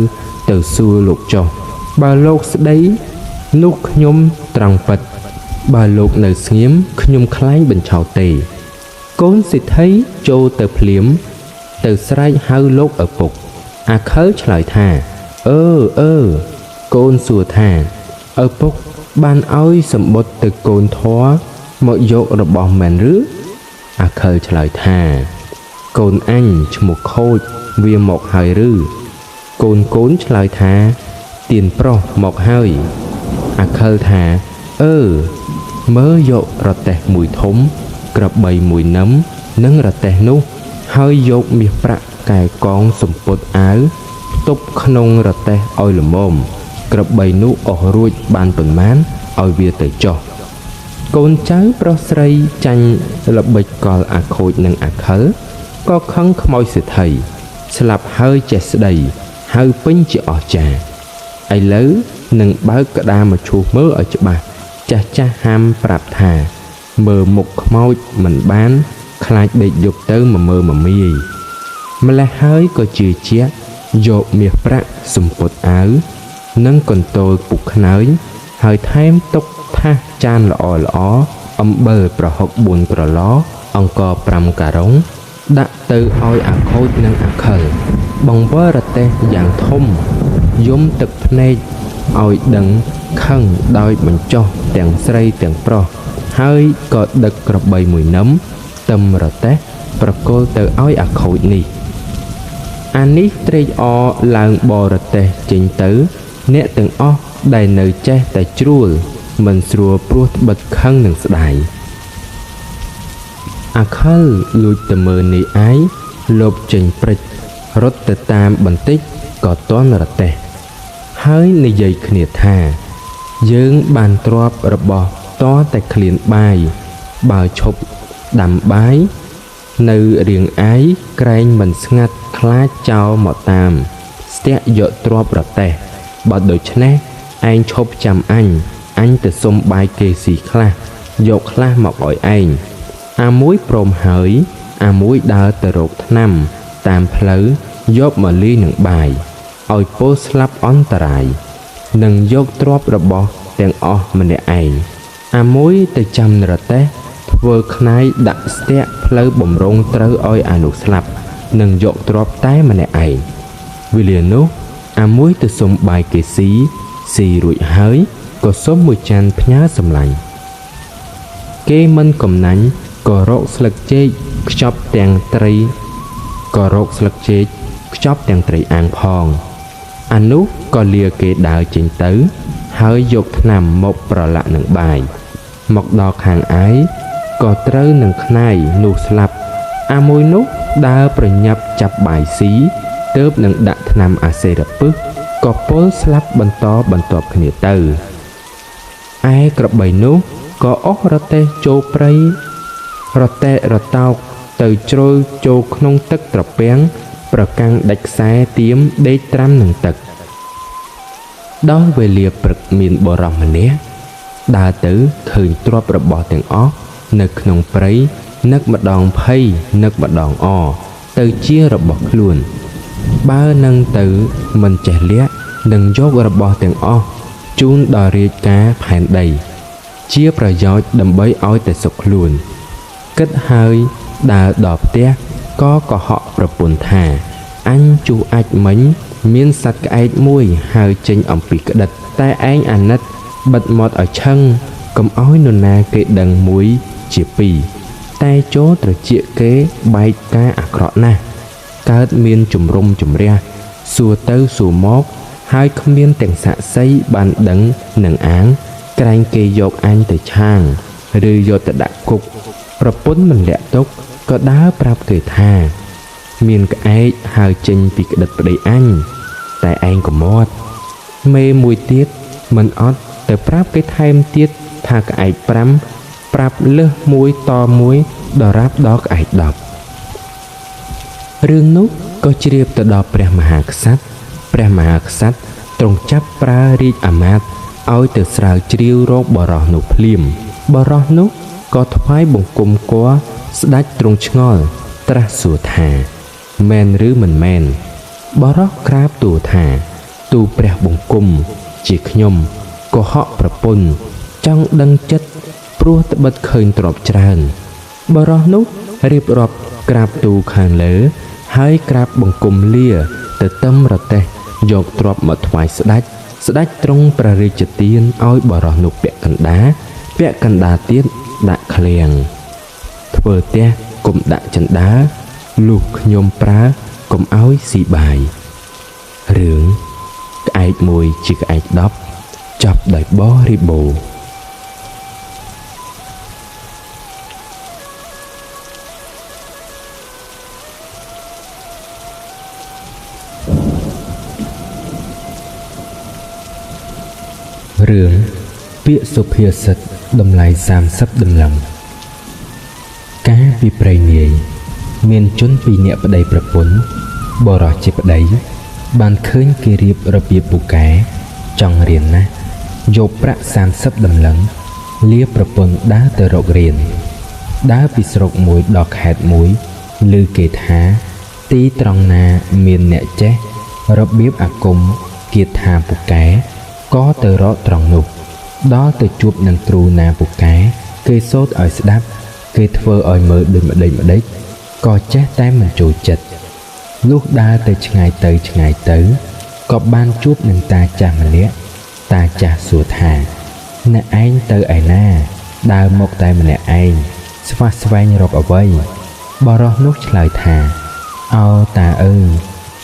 ទៅសួរលោកចុះបើលោកស្ដីនោះខ្ញុំត្រង់ពិតបើលោកនៅស្ងៀមខ្ញុំខ្លែងបញ្ឆោតទេកូនសិទ្ធិចូលទៅភ្លាមទៅស្រែកហៅលោកឪពុកអាខិលឆ្លើយថាកូនសួរថាឪពុកបានឲ្យសម្បត្តិទៅកូនធွာមកយករបស់មែនឬអាខិលឆ្លើយថាកូនអញឈ្មោះខូចវាមកហើយឬកូនឆ្លើយថាទៀនប្រុសមកហើយអាខិលថាមើលយករទេះមួយធំក្របីមួយនឹមនិងរទេះនោះហើយយកមាសប្រាក់កែកងសំពត់អាវផ្ទប់ក្នុងរទេះឲ្យល្មមក្របីនោះអស់រួចបានប៉ុន្មានឲ្យវាទៅចុះកូនចៅប្រុសស្រីចាញ់ល្បិចកលអាខូចនិងអាខិលក៏ខឹងខ្មោចសេដ្ឋីស្លាប់ហើយចេះស្ដីហៅពេញជាអស្ចារ្យឥឡូវនឹងបើកក្តារមកឈូសមើលឲ្យច្បាស់ចាស់ហាមប្រាប់ថាមើលមុខខ្មោចមិនបានខ្លាចដេកយប់ទៅមើលមមាយម្លេះហើយក៏ជឿជាក់យកមាសប្រាក់សំពត់អាវនិងកន្ទោលពុកខ្នើយហើយថែមទុកថាសចានល្អអំបិលប្រហុក4ក្រឡអង្ករ5ការុងដាក់ទៅឲ្យអាខូចនិងអាខិលបង្វិលរទេះយ៉ាងធំយំទឹកភ្នែកឲ្យដឹងខឹងដោយបញ្ចុះទាំងស្រីទាំងប្រុសហើយក៏ដឹកក្របីមួយនឹមទឹមរទេះប្រគល់ទៅឲ្យអាខូចនេះអានេះត្រេកអរឡើងបរទេះចេញទៅអ្នកទាំងអស់ដែលនៅចេះតែជ្រួលមិនស្រួលព្រោះត្បិតខឹងនឹងស្ដាយអាខិលលួចទៅមើលនាយឯងលបចេញព្រិចរត់ទៅតាមបន្តិចក៏ទាន់រទេះហើយនិយាយគ្នាថាយើងបានទ្រព្យរបស់តតែឃ្លានបាយបើឈប់ដាំបាយនៅរៀងឯងក្រែងមិនស្ងាត់ខ្លាចចោលមកតាមស្ទាក់យកទ្រព្យរទេះបើដូច្នេះឯងឈប់ចាំអញទៅសុំបាយគេស៊ីខ្លះយកខ្លះមកឲ្យឯងអាមួយព្រមហើយអាមួយដើរទៅរកថ្នាំតាមផ្លូវយកមកលាយនឹងបាយឲ្យពោលស្លាប់អន្តរាយនិងយកទ្រព្យរបស់ទាំងអស់ម្នាក់ឯងអាមួយទៅចាំរទេះធ្វើខ្នាយដាក់ស្ទាក់ផ្លូវបំរុងត្រូវឲ្យអានោះស្លាប់និងយកទ្រព្យតែម្នាក់ឯងវេលានោះអាមួយទៅសុំបាយគេស៊ីរួចហើយក៏សុំមួយចានផ្ញើសម្លាញ់គេមិនកំណាញ់ក៏រកស្លឹកចេកខ្ចប់ទាំងត្រីអាំងផងអានោះក៏លាគេដើរចេញទៅហើយយកថ្នាំមកប្រឡាក់នឹងបាយមកដល់ខាងឯងក៏ត្រូវនឹងខ្នាយនោះស្លាប់អាមួយនោះដើរប្រញាប់ចាប់បាយស៊ីទើបនឹងដាក់ថ្នាំអាសេរពឹសក៏ពលស្លាប់បន្តបន្ទាប់គ្នាទៅឯក្របីនោះក៏អស់រទេះចូលព្រៃរទេះរតោកទៅជ្រុលចូលក្នុងទឹកត្រពាំងប្រកាំងដាច់ខ្សែទៀមដេកត្រាំនឹងទឹកដល់វេលាព្រឹកមានបរិសម្នាក់ដើរទៅឃើញទ្រព្យរបស់ទាំងអស់នៅក្នុងព្រៃនឹកម្ដងភ័យនឹកម្ដងអទៅជារបស់ខ្លួនបើនឹងទៅមិនចេះលាក់នឹងយករបស់ទាំងអស់ជូនដល់រាជការផែនដីជាប្រយោជន៍ដើម្បីឲ្យតែសុខខ្លួនគិតហើយដើរដល់ផ្ទះក៏កុហកប្រពន្ធថាអញជួអាចមិញមានសត្វក្អែកមួយហើយចេញអំពីក្តិតតែឯងអាណិតបិទមាត់ឲ្យឆឹងកុំឲ្យនរណាគេដឹងមួយជាពីរតែចូលត្រចៀកគេបែកការអាក្រក់ណាស់កើតមានជំរុំជំរះសួរទៅសួរមកហើយគ្មានទាំងសាក់សីបានដឹងនឹងអាងក្រែងគេយកអញទៅឆាងឬយកទៅដាក់គុកប្រពន្ធមិនលាក់ទុកក៏ដើរប្រាប់គេថាមានក្អែកហើរចេញពីក្តិតប្តីអញតែឯងក៏មាត់មេមួយទៀតមិនអត់ទៅប្រាប់គេថែមទៀតថាក្អែក5ប្រាប់លើសមួយតមួយដល់រាប់ដល់ក្អែក10រឿងនោះក៏ជ្រាបទៅដល់ព្រះមហាក្សត្រទ្រង់ចាប់ប្រើរាជអាមាត្យ ឲ្យទៅស្រាវជ្រាវរកបរោះនោះភ្លាមបរោះនោះក៏ថ្វាយបង្គំគ័រស្ដេចទ្រង់ឆ្ងល់ត្រាស់សួរថាមែនឬមិនមែនបរោះក្រាបទូលថាទូលព្រះបង្គំជាខ្ញុំកុហកប្រពន្ធចង់ដឹងចិត្តព្រោះត្បិតឃើញទ្រព្យច្រើនបរោះនោះរៀបរាប់ក្រាបទូលខាងលើហើយក្រាបបង្គំលាទៅទឹមរទេះយកទ្រព្យមកថ្វាយស្ដេចទ្រង់ព្រះរាជទានឲ្យបរោះនោះពាក់កណ្ដាទៀតដាក់ឃ្លាំងធ្វើផ្ទះកុំដាក់ចណ្ដាលលុះខ្ញុំប្រើកុំឲ្យស៊ីបាយរឿងក្អែកមួយជាក្អែក10ចប់ដោយបរិបូរណ៍រឿងពាក្យសុភាសិតតម្លៃ30ដំឡឹងកាលពីព្រៃនាយមានជនពីរនាក់ប្តីប្រពន្ធបរោះជាប្តីបានឃើញគេរៀបរបៀបពូកែចង់រៀនណាស់យកប្រាក់30ដំឡឹងលាប្រពន្ធដើរទៅរករៀនដើរពីស្រុកមួយដល់ខេត្តមួយឮគេថាទីត្រង់ណាមានអ្នកចេះរបៀបអាគមគាថាពូកែក៏ទៅរកត្រង់នោះដល់ទៅជួបនឹងគ្រូណាពូកែគេសូត្រឲ្យស្ដាប់គេធ្វើឲ្យមើលដូចម្ដេចក៏ចេះតែមិនចូលចិត្តលុះដើរទៅឆ្ងាយទៅក៏បានជួបនឹងតាចាស់ម្នាក់តាចាស់សួរថាអ្នកឯងទៅឯណាដើរមកតែម្នាក់ឯងស្វះស្វែងរកអ្វីបរោះនោះឆ្លើយថាអោតាអើយ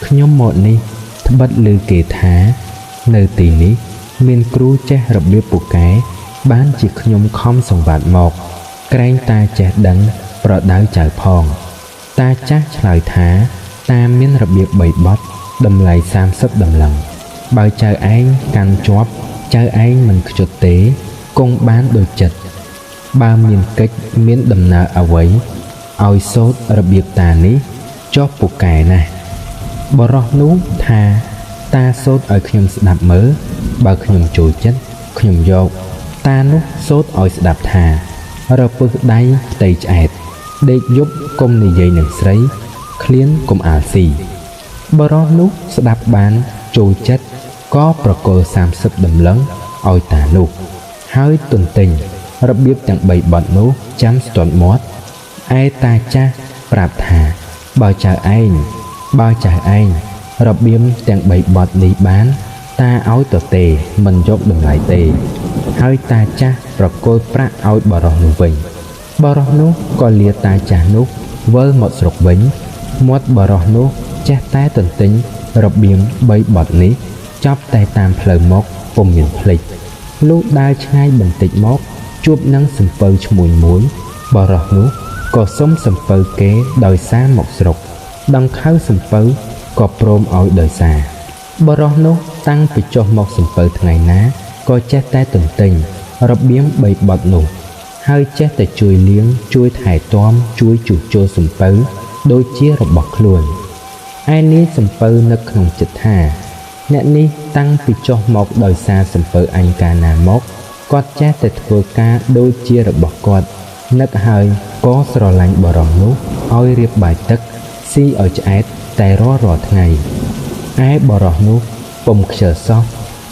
ខ្ញុំមកនេះត្បិតឮគេថានៅទីនេះមានគ្រូចេះរបៀបពូកែបានជាខ្ញុំខំសង្វាតមកក្រែងតាចេះដឹងប្រដៅចៅផងតាចាស់ឆ្លើយថាតាមានរបៀប3បទតម្លៃ30ដំឡឹងបើចៅឯងកាន់ជាប់ចៅឯងមិនខ្ជិតទេគង់បានដូចចិត្តបើមានកិច្ចមានដំណើរអ្វីឲ្យសូត្ររបៀបតានេះចុះពូកែណាស់បរោះនោះថាតាសូត្រឲ្យខ្ញុំស្ដាប់មើលបើខ្ញុំចូលចិត្តខ្ញុំយកតានោះសូត្រឲ្យស្ដាប់ថារពឹសដៃផ្ទៃឆ្អែតដេកយប់កុំនិយាយនឹងស្រីឃ្លានកុំអាលស៊ីបរោះនោះស្ដាប់បានចូលចិត្តក៏ប្រគល់30ដំឡឹងឲ្យតានោះហើយទន្ទិញរបៀបទាំង3បទនោះចាំស្ទាត់មាត់ឯតាចាស់ប្រាប់ថាបើចៅឯងរបៀបទាំង3បទនេះបានតាឲ្យទៅទេមិនយកតម្លៃទេហើយតាចាស់ប្រគល់ប្រាក់ឲ្យបរោះនោះវិញបរោះនោះក៏លាតាចាស់នោះវិលមកស្រុកវិញមាត់បរោះនោះចេះតែទន្ទិញរបៀប3បទនេះចាប់តែតាមផ្លូវមកពុំមានភ្លេចលុះដើរឆ្ងាយបន្តិចមកជួបនឹងសំពៅឈ្មោះមួយបរោះនោះក៏សុំសំពៅគេដោយសារមកស្រុកដង្ខៅសំពៅក៏ព្រមឲ្យដោយសារបរោះនោះតាំងពីចុះមកសំពៅថ្ងៃណាក៏ចេះតែទន្ទិញរបៀប3បទនោះហើយចេះតែជួយលាងជួយថែទាំជួយជួសជុលសំពៅដូចជារបស់ខ្លួនឯនាយសំពៅនឹកក្នុងចិត្តថាអ្នកនេះតាំងពីចុះមកដោយសារសំពៅអញកាលណាមកគាត់ចេះតែធ្វើការដូចជារបស់គាត់នឹកហើយក៏ស្រឡាញ់បរោះនោះឲ្យរៀបបាយទឹកស៊ីឲ្យឆ្អែតតែរាល់ថ្ងៃឯបរោះនោះពុំខ្ជិលសោះ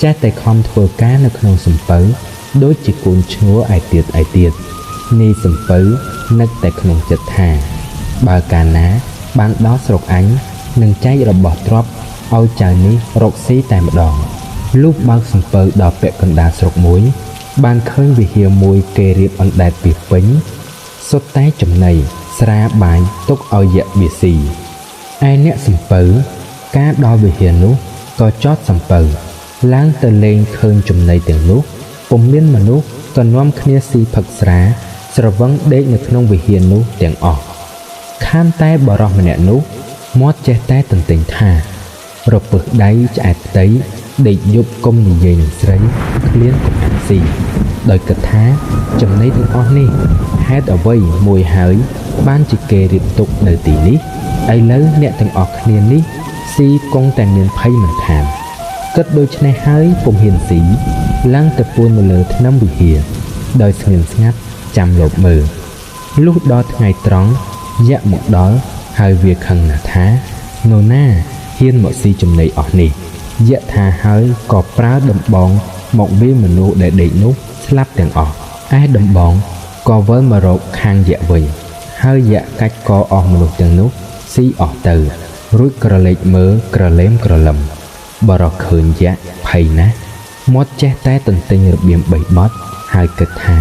ចេះតែខំធ្វើការនៅក្នុងសំពៅដូចជាកូនឈ្នួលឯទៀតនាយសំពៅនឹកតែក្នុងចិត្តថាបើកាលណាបានដល់ស្រុកអញនឹងចែករបស់ទ្រព្យឲ្យចៅនេះរកស៊ីតែម្ដងលុះបើកសំពៅដល់ពាក់កណ្ដាលស្រុកមួយបានឃើញវិហារមួយគេរៀបអណ្ដែតពីពេញសុទ្ធតែចំណីស្រាបាយទុកឲ្យយៈវាស៊ីឯអ្នកសំពៅការដល់វិហារនោះក៏ចតសំពៅឡើងទៅលេងឃើញចំណីទាំងនោះពុំមានមនុស្សក៏នាំគ្នាស៊ីផឹកស្រាស្រវឹងដេកនៅក្នុងវិហារនោះទាំងអស់ខានតែបរោះម្នាក់នោះមាត់ចេះតែទន្ទិញថារពឹសដៃឆ្អែតផ្ទៃដេកយប់កុំនិយាយនឹងស្រីឃ្លានកុំអានស៊ីដោយគិតថាចំណីទាំងអស់នេះហេតុអ្វីមួយហើយបានជាគេរៀបទុកនៅទីនេះឥឡូវអ្នកទាំងអស់គ្នានេះស៊ីគង់តែមានភ័យមិនខាន គិតដូច្នេះហើយពុំហ៊ានស៊ីឡើងទៅពួននៅលើថ្នាំវិហារដោយស្ងៀមស្ងាត់ចាំលបមើលលុះដល់ថ្ងៃត្រង់យៈមកដល់ហើយវាខឹងណាស់ថានរណាហ៊ានមកស៊ីចំណីអស់នេះយៈថាហើយក៏ប្រើដំបងមកវាយមនុស្សដែលដេកនោះស្លាប់ទាំងអស់ឯដំបងក៏វិលមករកខាងយៈវិញហើយយៈកាច់កអស់មនុស្សទាំងនោះស៊ីអស់ទៅរួចក្រឡេកមើលក្រឡេមក្រឡឹមបរោះឃើញយៈភ័យណាស់មាត់ចេះតែទន្ទិញរបៀមបីបត់ហើយគិតថា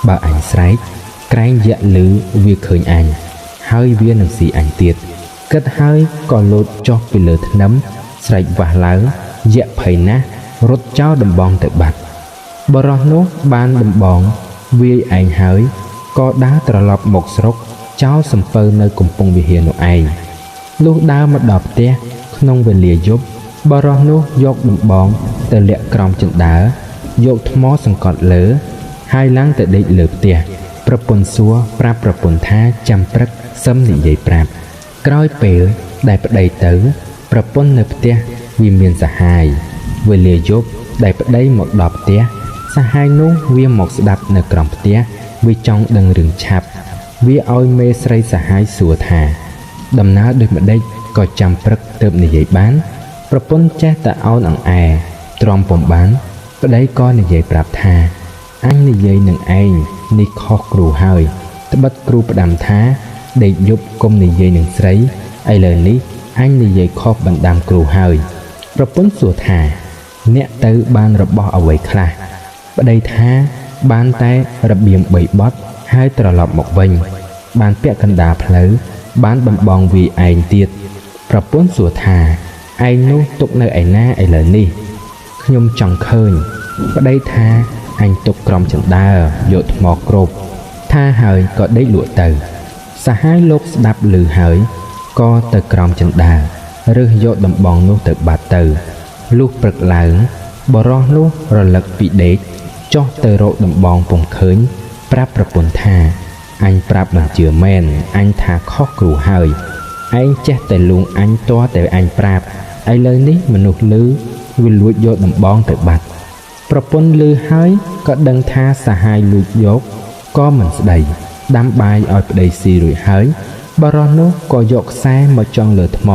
បើអញស្រែកក្រែងយៈឮវាឃើញអញហើយវានឹងស៊ីអញទៀតគិតហើយក៏លោតចុះពីលើថ្នាំស្រែកវះឡើងយៈភ័យណាស់រត់ចោលដំបងទៅបាត់បរោះនោះបានដំបងវាយឯងហើយក៏ដើរត្រឡប់មកស្រុកចោលសំពៅនៅកំពង់វិហារនោះឯងលុះដើរមកដល់ផ្ទះក្នុងវេលាយប់បរោះនោះយកដំបងទៅលាក់ក្រោមជណ្ដើរយកថ្មសង្កត់លើហើយឡើងទៅដេកលើផ្ទះប្រពន្ធសួរប្រាប់ប្រពន្ធថាចាំព្រឹកសឹមនិយាយប្រាប់ក្រោយពេលដែលប្តីទៅប្រពន្ធនៅផ្ទះវាមានសហាយវេលាយប់ដែលប្តីមកដល់ផ្ទះសហាយនោះវាមកស្ដាប់នៅក្រោមផ្ទះវាចង់ដឹងរឿងឆាប់វាឲ្យមេស្រីសហាយសួរថាដំណើរដូចម្ដេចក៏ចាំព្រឹកទើបនិយាយបានប្រពន្ធចេះតែអោនអង្អែទ្រាំពុំបានប្តីក៏និយាយប្រាប់ថាអញនិយាយនឹងឯងនេះខុសគ្រូហើយត្បិតគ្រូផ្ដាំថាដេកយប់កុំនិយាយនឹងស្រីឥឡូវនេះអញនិយាយខុសបណ្ដាំគ្រូហើយប្រពន្ធសួរថាអ្នកទៅបានរបស់អ្វីខ្លះប្តីថាបានតែរបៀង3បត់ហើយត្រឡប់មកវិញបានពាក់កណ្ដាលផ្លូវបានបំបងវាឯងទៀតប្រពន្ធសួរថាឯងនោះទុកនៅឯណាឥឡូវនេះខ្ញុំចង់ឃើញប្តីថាអញទុកក្រោមជណ្ដើរយកថ្មគ្របថាហើយក៏ដេកលក់ទៅសហាយលោកស្ដាប់ឮហើយក៏ទៅក្រោមជណ្ដើររើសយកដំបងនោះទៅបាត់ទៅលុះព្រឹកឡើងបរោះនោះរលឹកពីដេកចុះទៅរកដំបងពុំឃើញប្រាប់ប្រពន្ធថាអញប្រាប់មិនជឿមែនអញថាខុសគ្រូហើយឯងចេះតែលួងអញតតែអញប្រាប់ឥឡូវនេះមនុស្សឮវាលួចយកដំបងទៅបាត់ប្រពន្ធឮហើយក៏ដឹងថាសហាយលួចយកក៏មិនស្ដីដាំបាយឲ្យប្តីស៊ីរួចហើយបរោះនោះក៏យកខ្សែមកចងលើថ្ម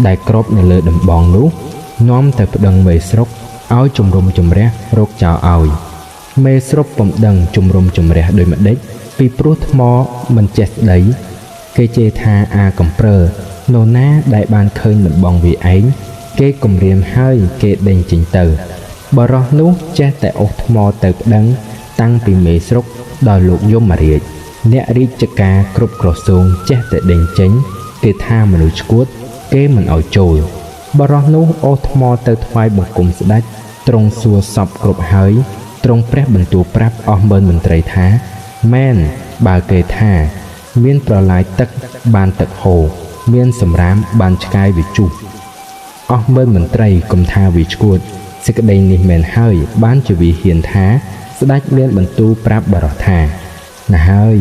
ដែលគ្របនៅលើដំបងនោះនាំទៅប្តឹងមេស្រុកឲ្យជំរុំជម្រះរកចោលឲ្យមេស្រុកពុំដឹងជំរុំជម្រះដូចម្ដេចពីព្រោះថ្មមិនចេះស្ដីគេជេរថាអាកំព្រើនរណាដែលបានឃើញដំបងវាឯងគេគំរាមហើយគេដេញចេញទៅបរោះនោះចេះតែអូសថ្មទៅប្តឹងតាំងពីមេស្រុកដល់លោកយមរាជអ្នករាជការគ្រប់ក្រសួងចេះតែដេញចេញគេថាមនុស្សឈួតគេមិនឲ្យចូលបរោះនោះអូសថ្មទៅថ្វាយបង្គំស្ដេចទ្រង់សួរសពគ្រប់ហើយទ្រង់ព្រះបន្ទូលប្រាប់អស់មើលមន្ត្រីថាមែនបើគេថាមានប្រឡាយទឹកបានទឹកហូរមានសម្រាមបានឆ្កាយវាជុះអស់មើលមន្ត្រីកុំថាវាឈួតសេចក្តីនេះមែនហើយបានជាវាហ៊ានថាស្ដេចមានបន្ទូលប្រាប់បរោះថាណាហើយ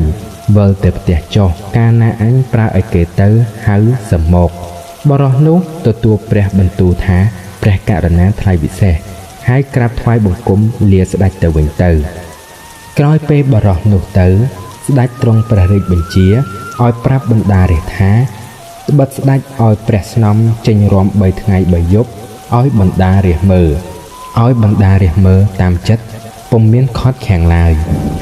វិលទៅផ្ទះចុះកាលណាអញប្រើឲ្យគេទៅហៅសមកបរោះនោះទទួលព្រះបន្ទូលថាព្រះករុណាថ្លៃវិសេសហើយក្រាបថ្វាយបង្គំលាស្ដេចទៅវិញទៅក្រោយពេលបរោះនោះទៅស្ដេចទ្រង់ព្រះរាជបញ្ជាឲ្យប្រាប់បណ្ដារាជថាត្បិតស្ដេចឲ្យព្រះស្នំចេញរាំ3ថ្ងៃ3យប់ឲ្យបណ្ដារាជមើលតាមចិត្តពុំមានខត់ខាំងឡើយ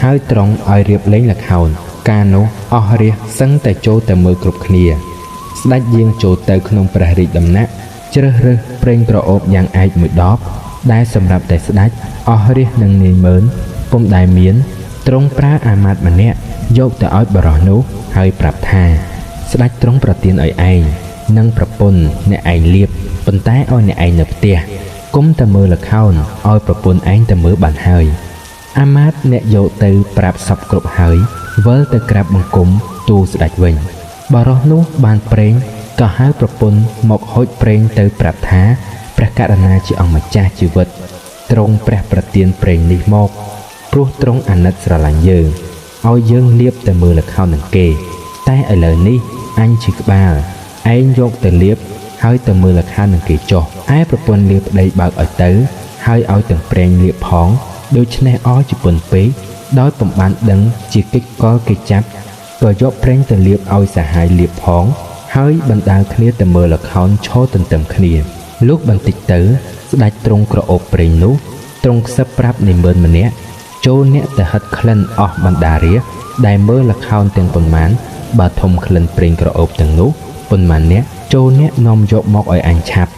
ហើយទ្រង់ឲ្យរៀបលេងល្ខោនកាលនោះអស់រាជសឹងតែចូលទៅមើលគ្រប់គ្នាស្ដេចយាងចូលទៅក្នុងព្រះរាជដំណាក់ជ្រើសរើសប្រេងក្រអូបយ៉ាងឯកមួយដបដែលសម្រាប់តែស្ដេចអស់រាជនឹងនាយមើលពុំដែលមានទ្រង់ប្រើអាមាត្យម្នាក់យកទៅឲ្យបរោះនោះហើយប្រាប់ថាស្ដេចទ្រង់ប្រទានឲ្យឯងនិងប្រពន្ធអ្នកឯងលៀបប៉ុន្តែឲ្យអ្នកឯងនៅផ្ទះគុំតែមើលល្ខោនឲ្យប្រពន្ធឯងទៅមើលបានហើយអាមាត្យអ្នកយកទៅប្រាប់សពគ្រប់ហើយវិលទៅក្រាបបង្គំទូលស្ដេចវិញបរោះនោះបានប្រេងក៏ហៅប្រពន្ធមកហូចប្រេងទៅប្រាប់ថាព្រះករុណាជាអង្គម្ចាស់ជីវិតទ្រង់ព្រះប្រទានប្រេងនេះមកព្រោះទ្រង់អាណិតស្រឡាញ់យើងឲ្យយើងលៀបទៅមើលល្ខោននឹងគេតែឥឡូវនេះអញជាក្បាលឯងយកទៅលៀបហ ហើយទៅមើលល្ខោននឹងគេចុះឯប្រពន្ធលាប្តីបើកឲ្យទៅហើយឲ្យទាំងប្រេងលាបផងដូច្នេះអស់ជាពន់ពេកដោយពំបានដឹងជាកិច្ចកលគេចាប់ក៏យកប្រេងទៅលាបឲ្យសហាយលាបផងហើយបណ្ដាលគ្នាទៅមើលល្ខោនឈរទន្ទឹមគ្នាលុះបន្តិចទៅស្ដេចទ្រង់ក្រអូបប្រេងនោះទ្រង់ខ្សឹបប្រាប់នាម៉ឺនម្នាក់ចូលអ្នកទៅហិតក្លិនអស់បណ្ដារាដែលមើលល្ខោនទាំងប៉ុន្មានបើធំក្លិនប្រេងក្រអូបទាំងនោះប៉ុន្មានអ្នកចូលអ្នកនាំយកមកឲ្យអញឆាប់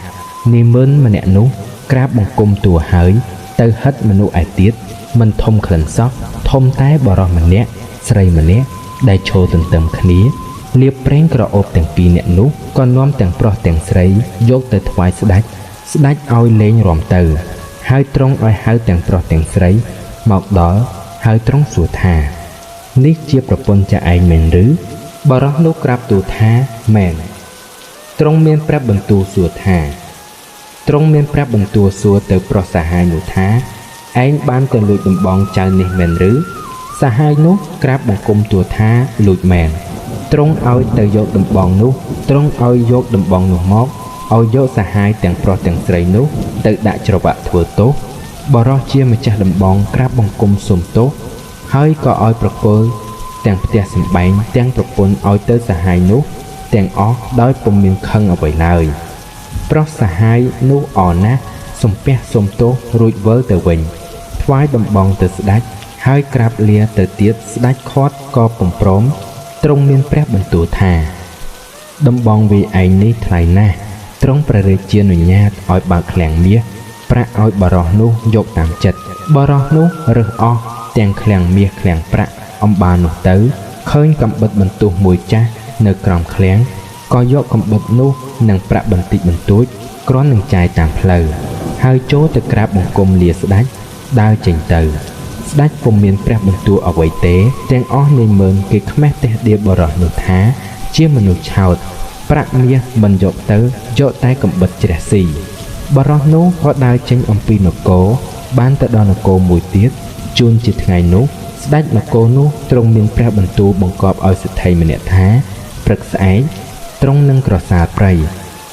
នាម៉ឺនម្នាក់នោះក្រាបបង្គំទូហើយទៅហិតមនុស្សឯទៀតមិនធំក្លិនសោះធំតែបរោះម្នាក់ស្រីម្នាក់ដែលឈរទន្ទឹមគ្នាលាបប្រេងក្រអូបទាំងពីរនាក់នោះក៏នាំទាំងប្រុសទាំងស្រីយកទៅថ្វាយស្ដេចឲ្យលេងរំទៅហើយទ្រង់ឲ្យហៅទាំងប្រុសទាំងស្រីមកដល់ហើយទ្រង់សួរថានេះជាប្រពន្ធចាឯងមែនឬបរោះនោះក្រាបទូលថាមែនទ្រង់មានប្រាប់បន្ទូលសួរទៅប្រុសសាហាយនោះថាឯងបានក៏លួចដំបងចៅនេះមែនឬសាហាយនោះក្រាបបង្គំទូលថាលួចមែនទ្រង់ឲ្យទៅយកដំបងនោះទ្រង់ឲ្យយកដំបងនោះមកឲ្យយកសាហាយទាំងប្រុសទាំងស្រីនោះទៅដាក់ច្រវាក់ធ្វើទោសបរោះជាម្ចាស់ដំបងក្រាបបង្គំសុំទោសហើយក៏ឲ្យប្រគល់ទាំងផ្ទះសម្បែងទាំងប្រពន្ធឲ្យទៅសាហាយនោះទាំងអស់ដោយពុំមានខឹងអ្វីឡើយប្រុសសាហាយនោះអរណាស់សំពះសុំទោសរួចវិលទៅវិញថ្វាយដំបងទៅស្ដេចហើយក្រាបលាទៅទៀតស្ដេចខាត់ក៏ពុំព្រមទ្រង់មានព្រះបន្ទូលថាដំបងវាឯងនេះថ្លៃណាស់ទ្រង់ព្រះរាជានុញ្ញាតឲ្យបើកឃ្លាំងមាសប្រាក់ឲ្យបរោះនោះយកតាមចិត្តបរោះនោះរើសអស់ទាំងឃ្លាំងមាសឃ្លាំងប្រាក់អំបាននោះទៅឃើញកំបិតបន្ទោះមួយចាស់នៅក្រោមឃ្លាំងក៏យកកំបិតនោះនិងប្រាក់បន្តិចបន្តួចគ្រាន់នឹងចាយតាមផ្លូវហើយចូលទៅក្រាបបង្គំលាស្ដេចដើរចេញទៅស្ដេចពុំមានព្រះបន្ទូលអ្វីទេទាំងអស់នាយម៉ឺនគេខ្មេះទេសដៀបបរោះនោះថាជាមនុស្សឆោតប្រាក់មាសមិនយកទៅយកតែកំបិតជ្រះស៊ីបរោះនោះក៏ដើរចេញអំពីនគរបានទៅដល់នគរមួយទៀតជួនជាថ្ងៃនោះស្ដេចនគរនោះទ្រង់មានព្រះបន្ទូលបង្គាប់ឲ្យសេដ្ឋីម្នាក់ថាព្រឹកស្អែកទ្រង់នឹងក្រសាលព្រៃ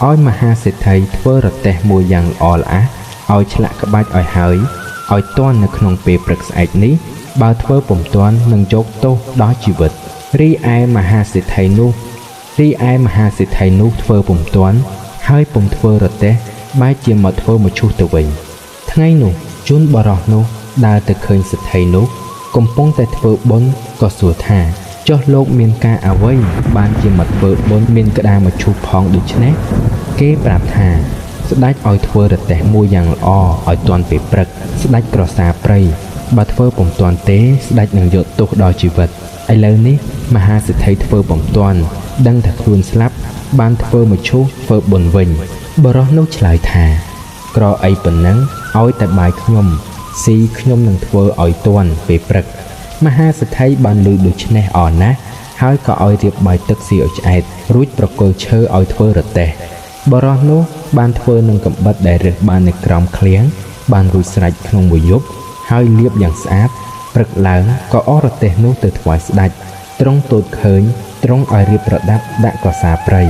ឲ្យមហាសេដ្ឋីធ្វើរទេះមួយយ៉ាងល្អល្អះឲ្យឆ្លាក់ក្បាច់ឲ្យហើយឲ្យទាន់នៅក្នុងពេលព្រឹកស្អែកនេះបើធ្វើពុំទាន់នឹងយកទោសដល់ជីវិតរីឯមហាសេដ្ឋីនោះធ្វើពុំទាន់ហើយពុំធ្វើរទេះបែរជាមកធ្វើមកឈូសទៅវិញថ្ងៃនោះជួនបរោះនោះដើរទៅឃើញសេដ្ឋីនោះកំពុងតែធ្វើបុណ្យក៏សួរថាចុះលោកមានការអ្វីបានជាមកធ្វើបុណ្យមានក្តារមកឈូសផងដូច្នេះគេប្រាប់ថាស្ដេចឲ្យធ្វើរទេះមួយយ៉ាងល្អឲ្យទាន់ពេលព្រឹកស្ដេចក្រសាព្រៃបើធ្វើពុំទាន់ទេស្ដេចនឹងយកទោសដល់ជីវិតឥឡូវនេះមហាសេដ្ឋីធ្វើពុំទាន់ដឹងថាខ្លួនស្លាប់បានធ្វើមកឈូសធ្វើបុណ្យវិញបរោះនោះឆ្លើយថាក្រអីប៉ុណ្ណឹងឲ្យតែបាយខ្ញុំស៊ីខ្ញុំនឹងធ្វើឲ្យទាន់ពេលព្រឹកមហាសេដ្ឋីបានលឺដូច្នេះអរណាស់ហើយក៏ឲ្យរៀបបាយទឹកស៊ីឲ្យឆ្អែតរួចប្រគល់ឈើឲ្យធ្វើរទេះបរោះនោះបានធ្វើនឹងកំបិតដែលរើសបាននៅក្រោមឃ្លាំងបានរួចស្រេចក្នុងមួយយប់ហើយលាបយ៉ាងស្អាតព្រឹកឡើងក៏អស់រទេះនោះទៅថ្វាយស្ដេចទ្រង់ទតឃើញទ្រង់ឲ្យរៀបប្រដាប់ដាក់ក្រសាព្រៃ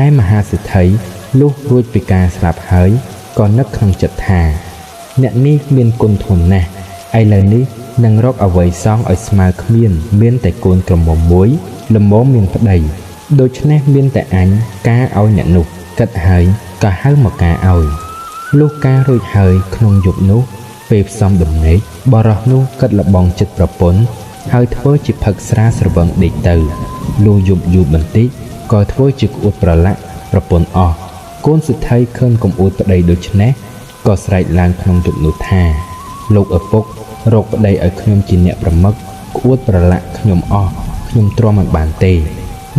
ឯមហាសេដ្ឋីលុះរួចពីការស្លាប់ហើយក៏នឹកក្នុងចិត្តថាអ្នកនេះមានគុណធម៌ណាស់ឥឡូវនេះនឹងរកអ្វីសងឲ្យស្មើគ្មានតែកូនក្រមុំមួយល្មមមានប្តីដូច្នេះមានតែអញការឲ្យអ្នកនោះគិតហើយក៏ហៅមកការឲ្យលុះការរួចហើយក្នុងយប់នោះពេលផ្សំដំណេកបរោះនោះគិតលបងចិត្តប្រពន្ធហើយធ្វើជាផឹកស្រាស្រវឹងដេកទៅលុះយប់យូរបន្តិចក៏ធ្វើជាក្អួតប្រឡាក់ប្រពន្ធអស់កូនសេដ្ឋីឃើញកំអួតប្តីដូច្នេះក៏ស្រែកឡើងក្នុងយប់នោះថាលោកឪពុករកប្តីឲ្យខ្ញុំជាអ្នកប្រមឹកក្អួតប្រឡាក់ខ្ញុំអស់ខ្ញុំទ្រាំមិនបានទេ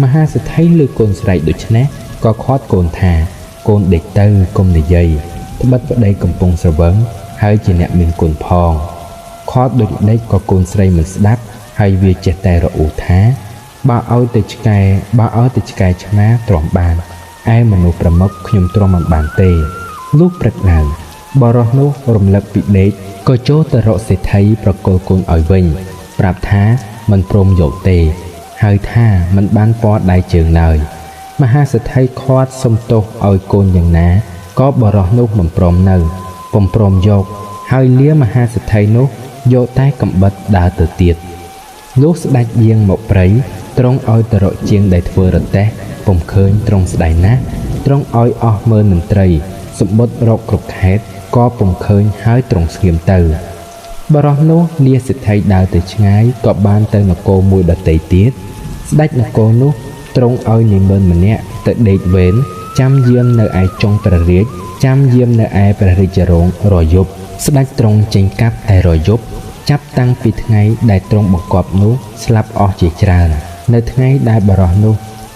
មហាសេដ្ឋីលើកូនស្រែកដូច្នេះក៏ខាត់កូនថាកូនដេកទៅកុំនិយាយត្បិតប្តីកំពុងស្រវឹងហើយជាអ្នកមានគុណផងខាត់ដូចដេកក៏កូនស្រីមិនស្ដាប់ហើយវាចេះតែរអ៊ូថាបើឲ្យទៅឆ្កែឆ្មាទ្រាំបានឯមនុស្សប្រមឹកខ្ញុំទ្រាំមិនបានទេលុះព្រឹកឡើងបរោះនោះរំលឹកពីដេកក៏ចូលទៅរកសេដ្ឋីប្រគល់កូនឲ្យវិញប្រាប់ថាមិនព្រមយកទេហើយថាមិនបានពណ៌ដៃជើងឡើយ មហាសេដ្ឋីខាត់សុំទោសឲ្យកូនយ៉ាងណាក៏បរោះនោះមិនព្រមនៅពុំព្រមយកហើយលាមហាសេដ្ឋីនោះយកតែកំបិតដើរទៅទៀតលុះស្ដេចយាងមកព្រៃទ្រង់ឲ្យទៅរកជាងដែលធ្វើរទេះពុំឃើញទ្រង់ស្ដាយណាស់ទ្រង់ឲ្យអស់មើលមន្ត្រីសម្បត្តិរកគ្រប់ខេត្តក៏ពុំឃើញហើយទ្រង់ស្ងៀមទៅបរោះនោះលាសេដ្ឋីដើរទៅឆ្ងាយក៏បានទៅនគរមួយដទៃទៀតស្ដេចនគរនោះទ្រង់ឲ្យនាម៉ឺនម្នាក់ទៅដេកវេនចាំយាមនៅឯចុងព្រះរាជចាំយាមនៅឯព្រះរាជរោងរយប់ស្ដេចទ្រង់ចេញកាប់តែរយប់ចាប់តាំងពីថ្ងៃដែលទ្រង់បង្គាប់នោះស្លាប់អស់ជាច្រើននៅថ្ងៃដែលបរោះនោះ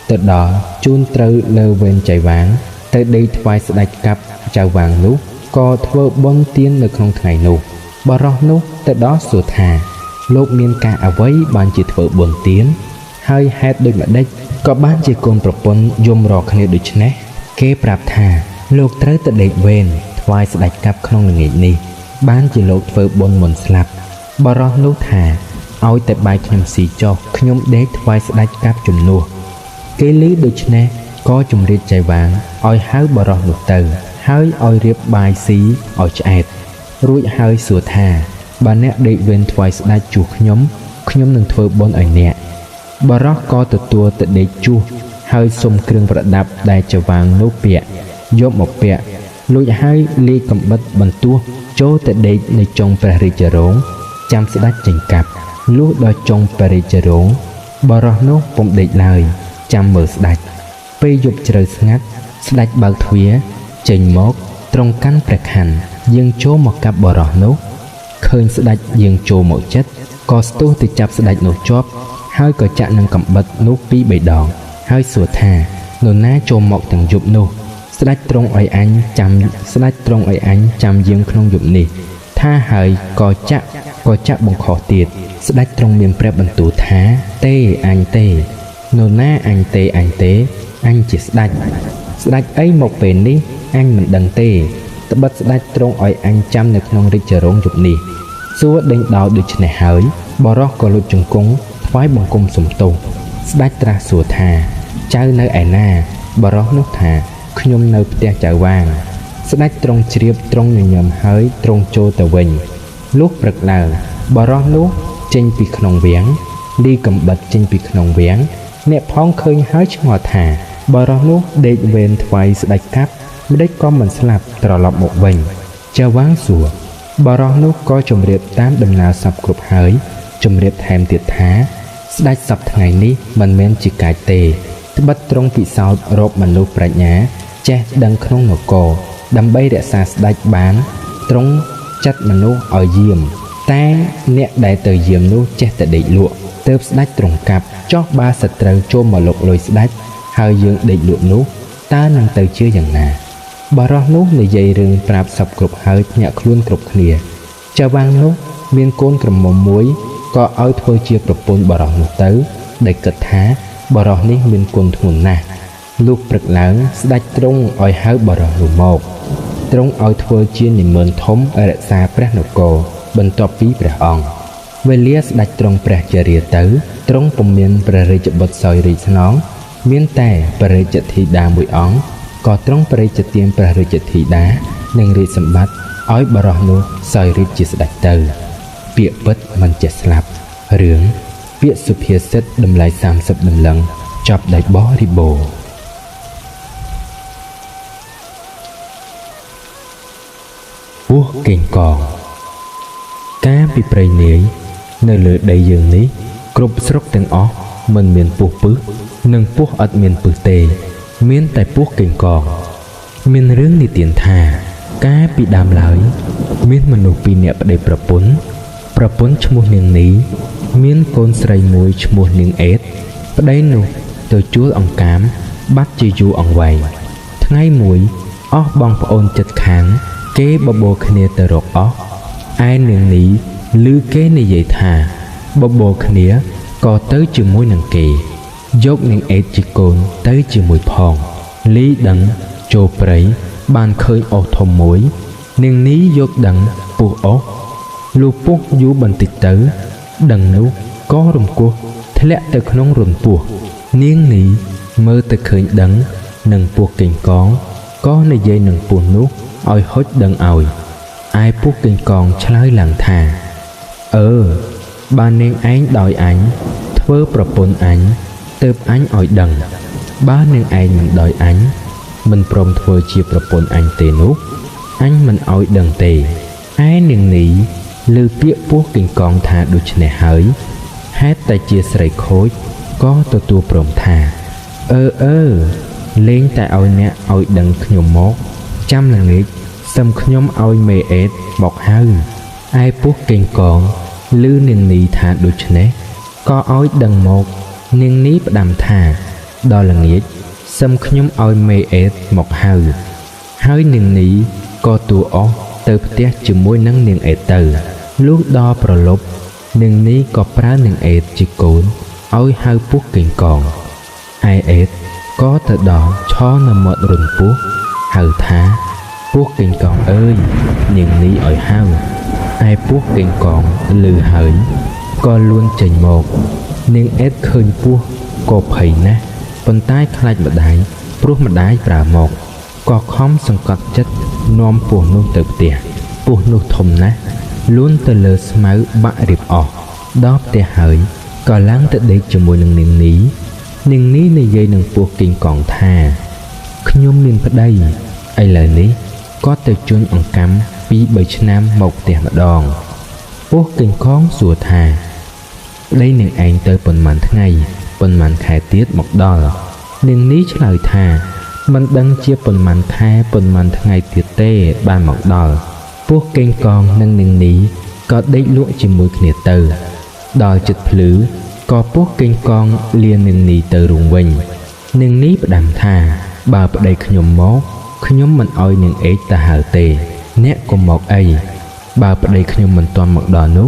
ទៅដល់ជូនត្រូវលើវេនចៃវាងទៅដេកថ្វាយស្ដេចកាប់ចៅវាងនោះក៏ធ្វើបុណ្យទាននៅក្នុងថ្ងៃនោះបរោះនោះទៅដល់សួរថាលោកមានការអ្វីបានជាធ្វើបុណ្យទានហើយហេតុដូចម្ដេចក៏បានជាកូនប្រពន្ធយំរកគ្នាដូច្នេះគេប្រាប់ថាលោកត្រូវទៅដេកវេនថ្វាយស្ដេចកាប់ក្នុងល្ងាចនេះបានជាលោកធ្វើបុណ្យមុនស្លាប់បរោះនោះថាឲ្យតែបាយខ្ញុំស៊ីចុះខ្ញុំដេកថ្វាយស្ដេចកាប់ជំនួសគេឮដូច្នេះក៏ជំរាបចៃវាងឲ្យហៅបរោះនោះទៅហើយឲ្យរៀបបាយស៊ីឲ្យឆ្អែតរួចហើយសួរថាបើអ្នកដេកវេនថ្វាយស្ដេចជួសខ្ញុំនឹងធ្វើបុណ្យឲ្យអ្នកបរោះក៏ទទួលទៅដេកជួសហើយសុំគ្រឿងប្រដាប់ដែលចៅវាងនោះពាក់យកមកពាក់លួចហើយលាយកំបិតបន្ទោះចូលទៅដេកនៅចុងព្រះរាជរោងចាំស្ដេចចេញកាប់លុះដល់ចុងព្រះរាជរោងបរោះនោះពុំដេកឡើយចាំមើលស្ដេចពេលយប់ជ្រៅស្ងាត់ស្ដេចបើកទ្វារចេញមកទ្រង់កាន់ព្រះខ័នយាងចូលមកកាប់បរោះនោះឃើញស្ដេចយាងចូលមកចិត្តក៏ស្ទុះទៅចាប់ស្ដេចនោះជាប់ហើយក៏ចាក់នឹងកំបិតនោះពីរបីដងហើយសួរថានរណាចូលមកទាំងយប់នោះស្ដេចទ្រង់ឲ្យអញចាំយាងក្នុងយប់នេះថាហើយក៏ចាក់បង្ខំទៀតស្ដេចទ្រង់មានព្រះបន្ទូលថាទេអញទេនរណាអញទេអញជាស្ដេចអីមកពេលនេះអញមិនដឹងទេត្បិតស្ដេចទ្រង់ឲ្យអញចាំនៅក្នុងរាជរោងយប់នេះសួរដេញដោលដូច្នេះហើយបរោះក៏លុតជង្គង់ថ្វាយបង្គំសុំទោសស្ដេចត្រាស់សួរថាចៅនៅឯណាបរោះនោះថាខ្ញុំនៅផ្ទះចៅវាងស្ដេចទ្រង់ជ្រាបទ្រង់ញញឹមហើយទ្រង់ចូលទៅវិញលុះព្រឹកឡើងបរោះនោះចេញពីក្នុងវាំងលីកំបិតចេញពីក្នុងវាំងអ្នកផងឃើញហើយឆ្ងល់ថាបរោះនោះដេកវេនថ្វាយស្ដេចកាប់ម្ដេចក៏មិនស្លាប់ត្រឡប់មកវិញចៅវាងសួរបរោះនោះក៏ជម្រាបតាមដំណើរសពគ្រប់ហើយជម្រាបថែមទៀតថាស្ដេចសពថ្ងៃនេះមិនមែនជាកាចទេត្បិតទ្រង់ពិសោធន៍រកមនុស្សប្រាជ្ញាចេះដឹងក្នុងនគរដើម្បីរក្សាស្ដេចបានទ្រង់ចាត់មនុស្សឲ្យយាមតែអ្នកដែលទៅយាមនោះចេះតែដេកលក់ទើបស្ដេចទ្រង់កាប់ចោះបើសត្រូវចូលមកលុកលុយស្ដេចហើយយើងដេកលក់នោះតើនឹងទៅជាយ៉ាងណាបរោះនោះនិយាយរឿងប្រាប់សពគ្រប់ហើយភ្ញាក់ខ្លួនគ្រប់គ្នាចៅវាងនោះមានកូនក្រមុំមួយក៏ឲ្យធ្វើជាប្រពន្ធបរោះនោះទៅដែលគិតថាបរោះនេះមានគុណធ្ងន់ណាស់លុះព្រឹកឡើងស្ដេចទ្រង់ឲ្យហៅបរោះនោះមកទ្រង់ឲ្យធ្វើជានិមឺនធំរក្សាព្រះនគរបន្ទាប់ពីព្រះអង្គវេលាស្ដេចទ្រង់ព្រះជរាទៅទ្រង់ពុំមានព្រះរាជបុត្រសោយរាជស្នងមានតែព្រះរាជធីតាមួយអង្គក៏ទ្រង់ព្រះរាជទានព្រះរាជធីតានិងរាជសម្បត្តិឲ្យបរោះនោះសោយរាជជាស្ដេចទៅពាក្យពិតមិនចេះស្លាប់រឿងពាក្យសុភាសិតតម្លៃ30ដំឡឹងចប់ដោយបរិបូរណ៍ពស់កេងកងកាលពីព្រៃនាយនៅលើដីយើងនេះគ្រប់ស្រុកទាំងអស់មិនមានពស់ពឹសនិងពស់ឥតមានពឹសទេមានតែពស់កេងកងមានរឿងនិទានថាកាលពីដើមឡើយមានមនុស្សពីរនាក់ប្តីប្រពន្ធឈ្មោះនាងនីមានកូនស្រីមួយឈ្មោះនាងអេតប្តីនោះទៅជួលអង្កាមបាត់ជាយូរអង្វែងថ្ងៃមួយអស់បងប្អូនចិត្តខាងគេបបោគ្នាទៅរកអស់ឯនាងនីឮគេនិយាយថាបបោគ្នាក៏ទៅជាមួយនឹងគេយកនាងអេតជាកូនទៅជាមួយផងលីដឹងចូលព្រៃបានឃើញអុសធំមួយនាងនីយកដឹងពុះអុសលុះពុះយូរបន្តិចទៅដឹងនោះក៏រំគោះធ្លាក់ទៅក្នុងរន្ធពស់នាងនី មើលទៅឃើញដឹងនឹងពស់កេងកងក៏និយាយនឹងពស់នោះឲ្យហុចដឹងឲ្យឯពស់កេងកងឆ្លើយឡើងថាបើនាងឯងដោយអញធ្វើប្រពន្ធអញទើបអញឲ្យដឹងបើនាងឯងមិនដោយអញមិនព្រមធ្វើជាប្រពន្ធអញទេនោះអញមិនឲ្យដឹងទេឯនាងនេះឮពាក្យពស់កេងកងថាដូច្នេះហើយហេតុតែជាស្រីខូចក៏ទទួលព្រមថាលេងតែឲ្យអ្នកឲ្យដឹងខ្ញុំមកចាំល្ងាចសឹមខ្ញុំឲ្យមេអេតមកហៅឯពស់កេងកងឮនាងនេះថាដូច្នេះក៏ឲ្យដឹងមកនាងនេះផ្ដាំថាដល់ល្ងាចសឹមខ្ញុំឲ្យមេអេតមកហៅហើយនាងនេះក៏ទូអស់ទៅផ្ទះជាមួយនឹងនាងអេតទៅលុះដល់ប្រលប់នាងនេះក៏ប្រើនាងអេតជាកូនឲ្យហៅពស់កេងកងឯអេតក៏ទៅដល់ឈរនៅមាត់រន្ធពស់ហៅថាពស់កេងកងអើយនាងនេះឲ្យហៅឯពស់កេងកងឮហើយក៏លួនចេញមកនាងអេតឃើញពស់ក៏ភ័យណាស់ប៉ុន្តែខ្លាចម្ដាយព្រោះម្ដាយប្រើមកក៏ខំសង្កត់ចិត្តនាំពស់នោះទៅផ្ទះពស់នោះធំណាស់លួនទៅលើស្មៅបាក់រៀបអស់ដល់ផ្ទះហើយក៏ឡើងទៅដេកជាមួយនឹងនាងនេះនិយាយនឹងពស់កេងកងថាខ្ញុំមានប្តីឥឡូវនេះគាត់ទៅជន់អង្កាំ 2-3 ឆ្នាំមកផ្ទះម្ដងពស់កេងកងសួរថាប្តីនឹងឯងទៅប៉ុន្មានថ្ងៃប៉ុន្មានខែទៀតមកដល់នាងនេះឆ្លើយថាមិនដឹងជាប៉ុន្មានខែប៉ុន្មានថ្ងៃទៀតទេបានមកដល់ពស់កេងកងនិងនាងនេះក៏ដេកលក់ជាមួយគ្នាទៅដល់ជិតភ្លឺក៏ពស់កេងកងលានាងនេះទៅរួងវិញនាងនេះផ្ដាំថាបើប្តីខ្ញុំមកខ្ញុំមិនឲ្យនាងអេតទៅហៅទេអ្នកកុំមកអីបើប្តីខ្ញុំមិនទាន់មកដល់នោះ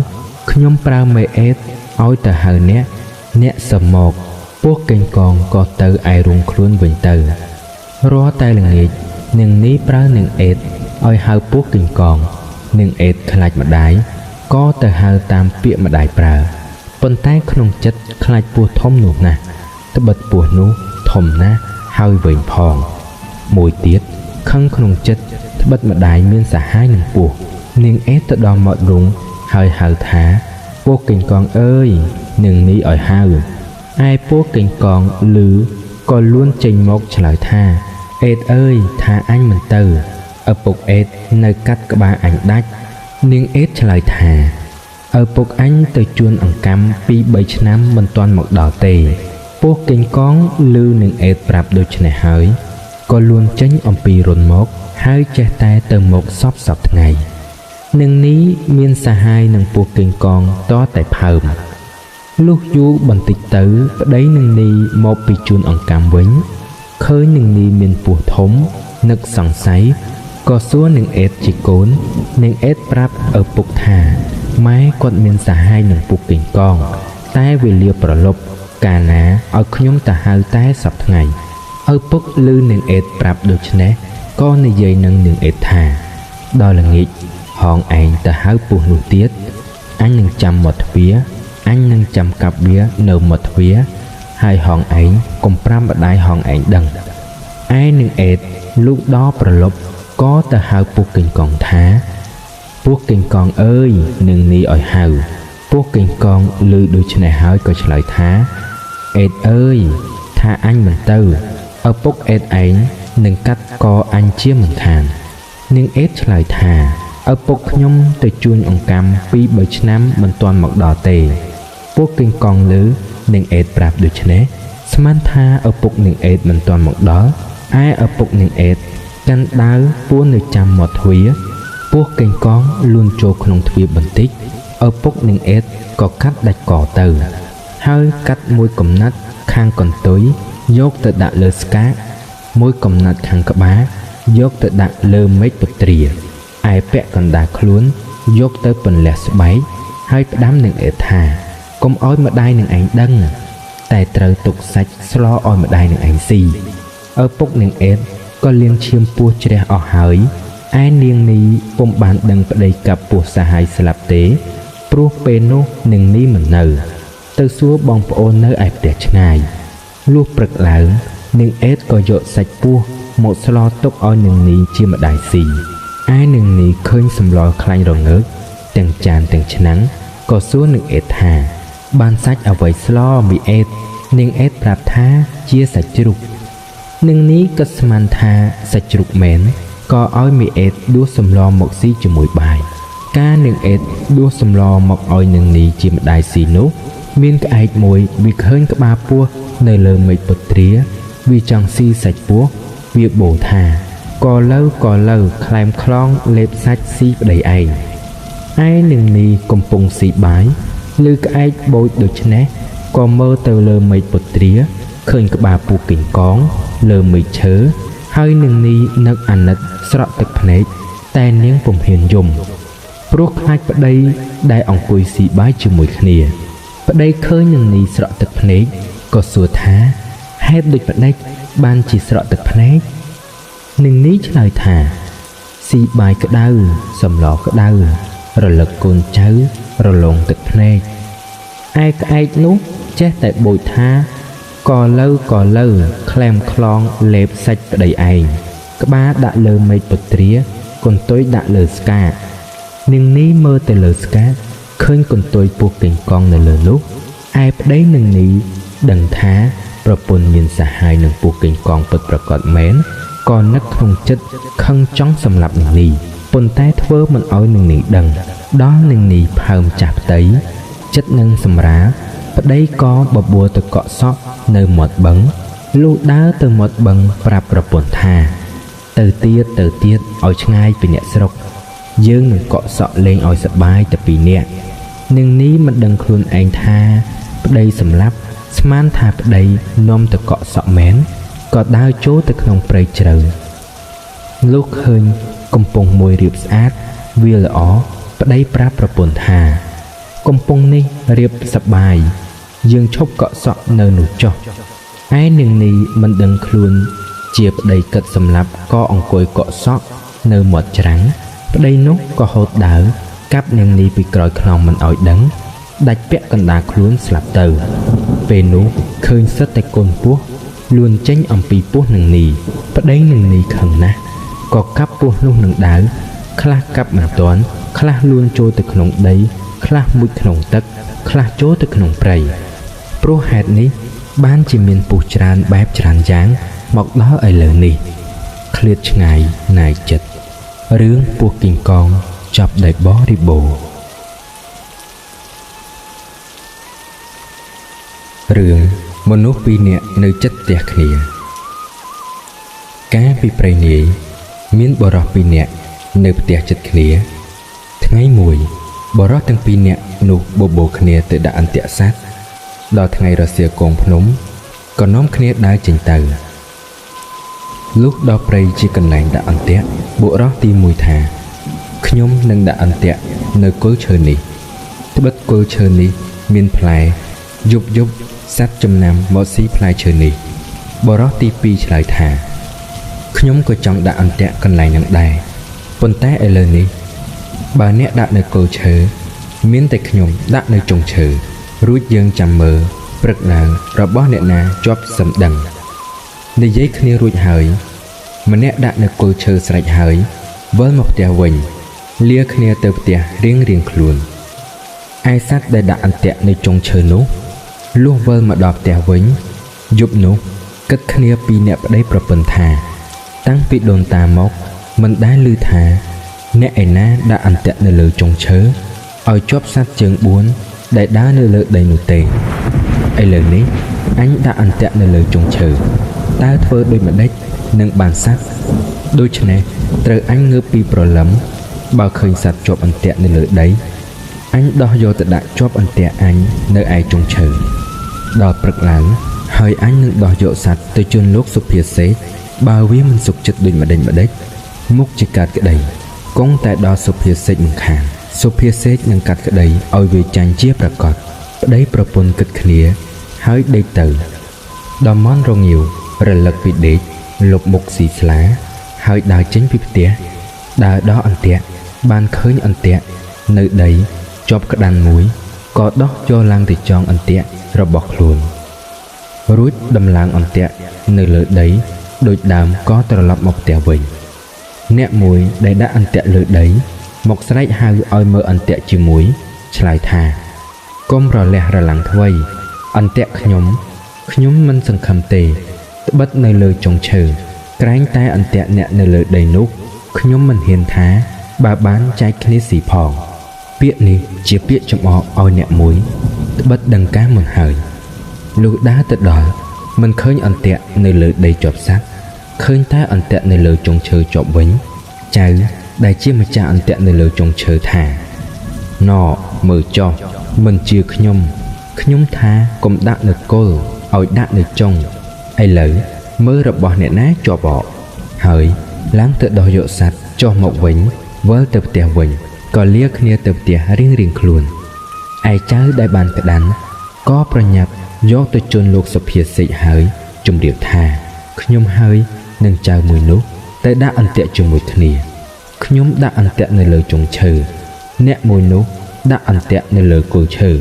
ខ្ញុំប្រើមេអេតឲ្យទៅហៅអ្នកសមកពស់កេងកងក៏ទៅឯរួងខ្លួនវិញទៅរាល់តែល្ងាចនាងនេះប្រើនាងអេតឲ្យហៅពស់កេងកងនាងអេតខ្លាចម្ដាយក៏ទៅហៅតាមពាក្យម្ដាយប្រើប៉ុន្តែក្នុងចិត្តខ្លាចពស់ធំនោះណាស់ត្បិតពស់នោះធំណាស់ហើយវែងផងមួយទៀតខឹងក្នុងចិត្តត្បិតម្ដាយមានសហាយនឹងពស់នាងអេតទៅដល់មាត់រូងហើយហៅថាពស់កេងកងអើយនាងនេះឲ្យហៅឯពស់កេងកងឮក៏លួនចេញមកឆ្លើយថាអេតអើយថាអញមិនទៅឪពុកអេតនៅកាត់ក្បាលអញដាច់នាងអេតឆ្លើយថាឪពុកអញទៅជួនអង្កាំ 2-3 ឆ្នាំមិនទាន់មកដល់ទេពស់កេងកងឮនាងអេតប្រាប់ដូច្នេះហើយក៏លួនចេញអំពីរន្ធមកហើយចេះតែទៅមកសពថ្ងៃនាងនេះមានសហាយនឹងពស់កេងកងតតែផើមលុះយូរបន្តិចទៅប្តីនាងនេះមកពីជួនអង្កាំវិញឃើញនាងនេះមានពស់ធំនឹកសង្ស័យក៏សួរនាងអេតជាកូននាងអេតប្រាប់ឪពុកថាម៉ែគាត់មានសហាយនឹងពស់កេងកងតែវេលាប្រលប់កាលណាឲ្យខ្ញុំទៅហៅតែសប្តាហ៍ថ្ងៃឪពុកឮនាងអេតប្រាប់ដូច្នេះក៏និយាយនឹងនាងអេតថាដល់ល្ងាចហងឯងទៅហៅពស់នោះទៀតអញនឹងចាំមាត់ទ្វារអញនឹងចាំកាប់វានៅមាត់ទ្វារហើយហងឯងកុំប្រាំម្ដាយហងឯងដឹងឯនាងអេតលូកដល់ប្រលប់ក៏ទៅហៅពស់កេងកងថាពស់កេងកងអើយនាងនេះឲ្យហៅពស់កេងកងឮដូច្នេះហើយក៏ឆ្លើយថាអេតអើយថាអញមិនទៅឪពុកអេតឯងនឹងកាត់កអញជាមិនខាននាងអេតឆ្លើយថាឪពុកខ្ញុំទៅជួញអង្កាំ 2-3 ឆ្នាំមិនទាន់មកដល់ទេពស់កេងកងឮនាងអេតប្រាប់ដូច្នេះស្មានថាឪពុកនាងអេតមិនទាន់មកដល់ឯឪពុកនាងអេតកាន់ដាវពួននៅចាំមាត់ទ្វារពស់កេងកងលួនចូលក្នុងទ្វារបន្តិចឪពុកនាងអេតក៏កាត់ដាច់កទៅហើយកាត់មួយកំណាត់ខាងកន្ទុយយកទៅដាក់លើស្កាកមួយកំណាត់ខាងក្បាលយកទៅដាក់លើមេឃពុត្រាឯពាក់កណ្ដាលខ្លួនយកទៅពន្លះស្បែកហើយផ្ដាំនាងអេតថាកុំឲ្យម្ដាយនឹងឯងដឹងតែត្រូវទុកសាច់ស្លឲ្យម្ដាយនឹងឯងស៊ីឪពុកនាងអេតក៏លាងឈាមពស់ជ្រះអស់ហើយឯនាងនេះពុំបានដឹងប្តីកាប់ពស់សាហាយស្លាប់ទេព្រោះពេលនោះនាងនេះមិននៅទៅសួរបងប្អូននៅឯផ្ទះឆ្ងាយលុះព្រឹកឡើង នឹងអេតក៏យកសាច់ពស់មកស្លទុកឲ្យនឹងនីជាម្ដាយស៊ីឯនឹងនីឃើញសម្លខ្លាញ់រងើកទាំងចានទាំងឆ្នាំងក៏សួរនឹងអេតថាបានសាច់អ្វីស្លមីអេតនឹងអេតប្រាប់ថាជាសាច់ជ្រូកនឹងនេះក៏ស្មានថាសាច់ជ្រូកមែនក៏ឲ្យមីអេតដួសសម្លមកស៊ីជាមួយបាយការនឹងអេតដួសសម្លមកឲ្យនឹងនេះជាម្ដាយស៊ីនោះមានក្អែកមួយវាឃើញក្បាលពស់នៅលើមេឃពុត្រាវាចង់ស៊ីសាច់ពស់វាបោថាក៏លើខ្លែមខ្លងលេបសាច់ស៊ីប្តីឯងឯនឹងនេះកំពុងស៊ីបាយឬក្អែកបូចដូច្នេះក៏មើលទៅលើមេឃពុត្រាឃើញក្បាលពស់កេងកងលើមេឃឈើហើយនឹងនេះនឹកអាណិតស្រក់ទឹកភ្នែកតែនាងពុំហ៊ានយំព្រោះខ្លាចប្តីដែលអង្គុយស៊ីបាយជាមួយគ្នាប្តីឃើញនឹងនេះស្រក់ទឹកភ្នែកក៏សួរថាហេតុដូចម្ដេចបានជាស្រក់ទឹកភ្នែកនឹងនេះឆ្លើយថាស៊ីបាយក្តៅសម្លក្តៅរលឹកកូនចៅរលងទឹកភ្នែកឯក្អែកនោះចេះតែបូចថាក៏លើខ្លែមខ្លងលេបសាច់ប្តីឯងក្បាលដាក់លើមេឃពុត្រាកន្ទុយដាក់លើស្កានាងនេះមើលទៅលើស្កាឃើញកន្ទុយពស់កេងកងនៅលើនោះឯប្តីនាងនេះដឹងថាប្រពន្ធមានសហាយនឹងពស់កេងកងពិតប្រាកដមែនក៏នឹកក្នុងចិត្តខឹងចង់សម្លាប់នាងនេះប៉ុន្តែធ្វើមិនឲ្យនាងនេះដឹងដល់នាងនេះផើមចាស់ផ្ទៃចិត្តនឹងសម្រាលប្តីក៏បបួលទៅកក់សក់នៅមាត់បឹងលុះដើរទៅមាត់បឹងប្រាប់ប្រពន្ធថាទៅទៀតឲ្យឆ្ងាយពីអ្នកស្រុកយើងនឹងកក់សក់លេងឲ្យសប្បាយតែពីរនាក់នាងនេះមិនដឹងខ្លួនឯងថាប្តីសម្លាប់ស្មានថាប្តីនាំទៅកក់សក់មែនក៏ដើរចូលទៅក្នុងព្រៃជ្រៅលុះឃើញកំពង់មួយរៀបស្អាតវាល្អប្តីប្រាប់ប្រពន្ធថាកំពង់នេះរៀបសប្បាយយើងឈប់កក់សក់នៅនោះចុះឯនាងនេះមិនដឹងខ្លួនជាប្តីកិតសម្លាប់ក៏អង្គុយកក់សក់នៅមាត់ច្រាំងប្តីនោះក៏ហូតដើរកាប់នាងនេះពីក្រោយខ្នងមិនឲ្យដឹងដាច់ពាក់កណ្ដាលខ្លួនស្លាប់ទៅពេលនោះឃើញសិតតែកូនពស់លួនចេញអំពីពស់នឹងនេះប្តីនឹងនេះខឹងណាស់ក៏កាប់ពស់នោះនឹងដាវខ្លះកាប់មិនទាន់ខ្លះលួនចូលទៅក្នុងដីខ្លះមុជក្នុងទឹកខ្លះចូលទៅក្នុងព្រៃព្រោះហេតុនេះបានជាមានពស់ច្រើនបែបច្រើនយ៉ាងមកដល់ឥឡូវនេះឃ្លាតឆ្ងាយណាយចិត្តរឿងពស់គីងកងចប់ដោយបរិបូរណ៍រឿងមនុស្សពីរនាក់នៅជិតផ្ទះគ្នាកាលពីព្រៃនាយមានបុរសពីរនាក់នៅផ្ទះជិតគ្នាថ្ងៃមួយបុរសទាំងពីរនាក់នោះបបោគ្នាទៅដាក់អន្ទាក់សត្វដល់ថ្ងៃរសៀលកងភ្នំក៏នាំគ្នាដើរចេញទៅលុះដល់ព្រៃជាកន្លែងដាក់អន្ទាក់បុរសទី1ថាខ្ញុំនឹងដាក់អន្ទាក់នៅគល់ឈើនេះត្បិតគល់ឈើនេះមានផ្លែយប់សត្វចំណាំមកស៊ីផ្លែឈើនេះបុរសទី2ឆ្លើយថាខ្ញុំក៏ចង់ដាក់អន្ទាក់កន្លែងនឹងដែរប៉ុន្តែឥឡូវនេះបើអ្នកដាក់នៅគល់ឈើមានតែខ្ញុំដាក់នៅចុងឈើរួចយើងចាំមើលព្រឹកឡើងរបស់អ្នកណាជាប់សណ្ដឹងនិយាយគ្នារួចហើយម្នាក់ដាក់នៅគល់ឈើស្រេចហើយវិលមកផ្ទះវិញលាគ្នាទៅផ្ទះរៀងខ្លួនឯសត្វដែលដាក់អន្ទាក់នៅចុងឈើនោះលុះវិលមកដល់ផ្ទះវិញយប់នោះគិតគ្នាពីអ្នកប្តីប្រពន្ធថាតាំងពីដូនតាមកមិនដែលឮថាអ្នកឯណាដាក់អន្ទាក់នៅលើចុងឈើឲ្យជាប់សត្វជើង4ដែលដើរនៅលើដីនោះទេឥឡូវនេះអញដាក់អន្ទាក់នៅលើចុងឈើតើធ្វើដូចម្ដេចនឹងបានសត្វដូច្នេះត្រូវអញងើបពីព្រលឹមបើឃើញសត្វជាប់អន្ទាក់នៅលើដីអញដោះយកទៅដាក់ជាប់អន្ទាក់អញនៅឯចុងឈើដល់ព្រឹកឡើងហើយអញនឹងដោះយកសត្វទៅជូនលោកសុភាសេកបើវាមិនសុខចិត្តដូចម្ដេចមុខជាកាត់ក្តីគង់តែដល់សុភាសេកមិនខានសុភាសេកនឹងកាត់ក្តីឲ្យវាចាញ់ជាប្រកបប្តីប្រពន្ធគិតគ្នាហើយដេកទៅដល់ម៉ោងរងាវរលឹកពីដេកលុបមុខស៊ីស្លាហើយដើរចេញពីផ្ទះដើរដល់អន្ទាក់បានឃើញអន្ទាក់នៅដីជាប់ក្តាន់មួយក៏ដោះយកឡើងទៅចងអន្ទាក់របស់ខ្លួន រួចដំឡើងអន្ទាក់នៅលើដីដូចដើមក៏ត្រឡប់មកផ្ទះវិញអ្នកមួយដែលដាក់អន្ទាក់លើដីមកស្រែកហៅឲ្យមើលអន្ទាក់ជាមួយឆ្លើយថាកុំរលះរលាំងថ្វីអន្ទាក់ខ្ញុំមិនសង្ឃឹមទេត្បិតនៅលើចុងឈើក្រែងតែអន្ទាក់អ្នកនៅលើដីនោះខ្ញុំមិនហ៊ានថាបើបានចែកគ្នាស៊ីផងពាក្យនេះជាពាក្យចំអកឲ្យអ្នកមួយត្បិតដឹងការមុនហើយលុះដើរទៅដល់មិនឃើញអន្ទាក់នៅលើដីជាប់សត្វឃើញតែអន្ទាក់នៅលើចុងឈើជាប់វិញចៅដែលជាម្ចាស់អន្ទាក់នៅលើចុងឈើថាណមើលចុះមិនជាខ្ញុំថាកុំដាក់នៅគល់ឲ្យដាក់នៅចុងឥឡូវមើលរបស់អ្នកណាជាប់អកហើយឡើងទៅដោះយកសัตว์ចុះមកវិញវិលទៅផ្ទះវិញក៏លាគ្នាទៅផ្ទះរៀងខ្លួនឯចៅដែលបានក្តាន់ក៏ប្រញាប់យកទៅជន់លោកសុភាសិកហើយជម្រាបថាខ្ញុំហើយនឹងចៅមួយនោះទៅដាក់អន្ទាក់ជាមួយគ្នាខ្ញុំដាក់អន្ទាក់នៅលើចុងឈើអ្នកមួយនោះដាក់អន្ទាក់នៅលើគល់ឈើ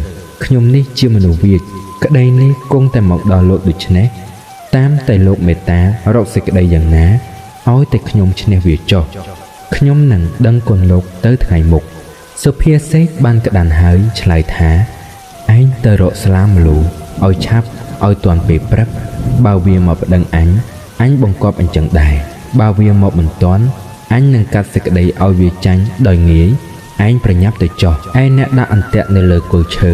ខ្ញុំនេះជាមនុស្សវាចក្តីនេះគង់តែមកដល់លោកដូច្នេះតាមតែលោកមេត្តារកសេចក្តីយ៉ាងណាឲ្យតែខ្ញុំឈ្នះវាចុះខ្ញុំនឹងដឹងគុណលោកទៅថ្ងៃមុខសុភាសិកបានក្តាន់ហើយឆ្លើយថាឯងទៅរកស្លាមលូឲ្យឆាប់ឲ្យទាន់ពេលព្រឹកបើវាមកប្តឹងអញបង្គាប់អញ្ចឹងដែរបើវាមកមិនទាន់អញនឹងកាត់សេចក្តីឲ្យវាចាញ់ដោយងាយឯងប្រញាប់ទៅចុះឯអ្នកដាក់អន្ទាក់នៅលើគល់ឈើ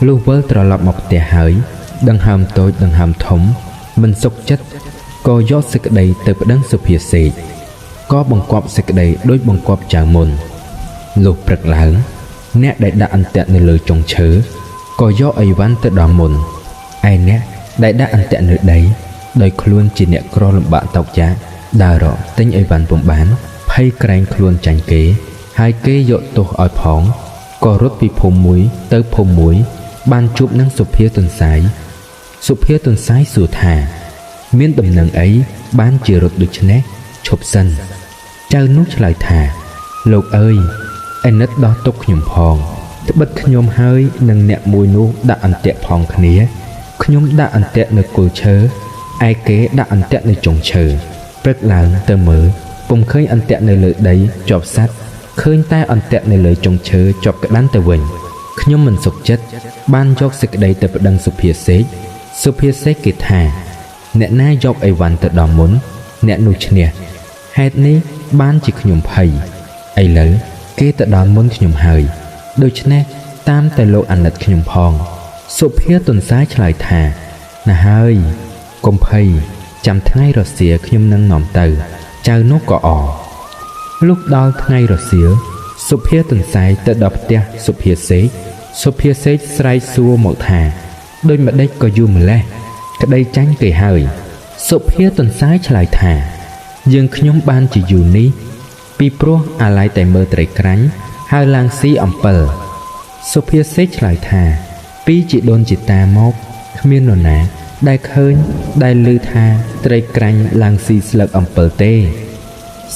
លុះវិលត្រឡប់មកផ្ទះហើយដង្ហើមតូចដង្ហើមធំមិនសុខចិត្តក៏យកសេចក្តីទៅប្តឹងសុភាសិកក៏បង្គាប់សេចក្តីដូចបង្គាប់ចៅមុនលុះព្រឹកឡើងអ្នកដែលដាក់អន្ទាក់នៅលើចុងឈើក៏យកអីវ៉ាន់ទៅដល់មុនឯអ្នកដែលដាក់អន្ទាក់នៅដីដោយខ្លួនជាអ្នកក្រលំបាកតោកចាកដើររកទិញអីវ៉ាន់ពុំបានភ័យក្រែងខ្លួនចាញ់គេហើយគេយកទោសឲ្យផងក៏រត់ពីភូមិមួយទៅភូមិមួយបានជួបនឹងសុភាទន្សាយសួរថាមានដំណឹងអីបានជារត់ដូច្នេះឈប់សិនចៅនោះឆ្លើយថាលោកអើយឯនិតដោះទុកខ្ញុំផងត្បិតខ្ញុំហើយនឹងអ្នកមួយនោះដាក់អន្ទាក់ផងគ្នាខ្ញុំដាក់អន្ទាក់នៅគល់ឈើឯគេដាក់អន្ទាក់នៅចុងឈើព្រឹកឡើងទៅមើលពុំឃើញអន្ទាក់នៅលើដីជាប់សัตว์ឃើញតែអន្ទាក់នៅលើចុងឈើជាប់ក្តាន់ទៅវិញខ្ញុំមិនសុខចិត្តបានយកសេចក្តីទៅប្តឹងសុភាសិកគេថាអ្នកណាយកអីវ៉ាន់ទៅដល់មុនអ្នកនោះឈ្នះហេតុនេះបានជាខ្ញុំភ័យឥឡូវគេទៅដល់មុនខ្ញុំហើយដូច្នេះតាមតែលោកអាណិតខ្ញុំផងសុភាទន្សាយឆ្លើយថាណាហើយកុំភ័យចាំថ្ងៃរសៀលខ្ញុំនឹងនាំទៅចៅនោះក៏អរលុះដល់ថ្ងៃរសៀលសុភាទន្សាយទៅដល់ផ្ទះសុភាសិកស្រែកសួរមកថាដូចម្ដេចក៏យូរម្លេះក្តីចាញ់គេហើយសុភាទន្សាយឆ្លើយថាយើងខ្ញុំបានជាយូរនេះពីព្រោះអាឡ័យតែមើលត្រីក្រាញ់ហើយឡើងស៊ីអំពិលសុភាសិកឆ្លើយថាពីជីដូនជីតាមកគ្មាននរណាដែលឃើញដែលឮថាត្រីក្រាញ់ឡើងស៊ីស្លឹកអំពិលទេ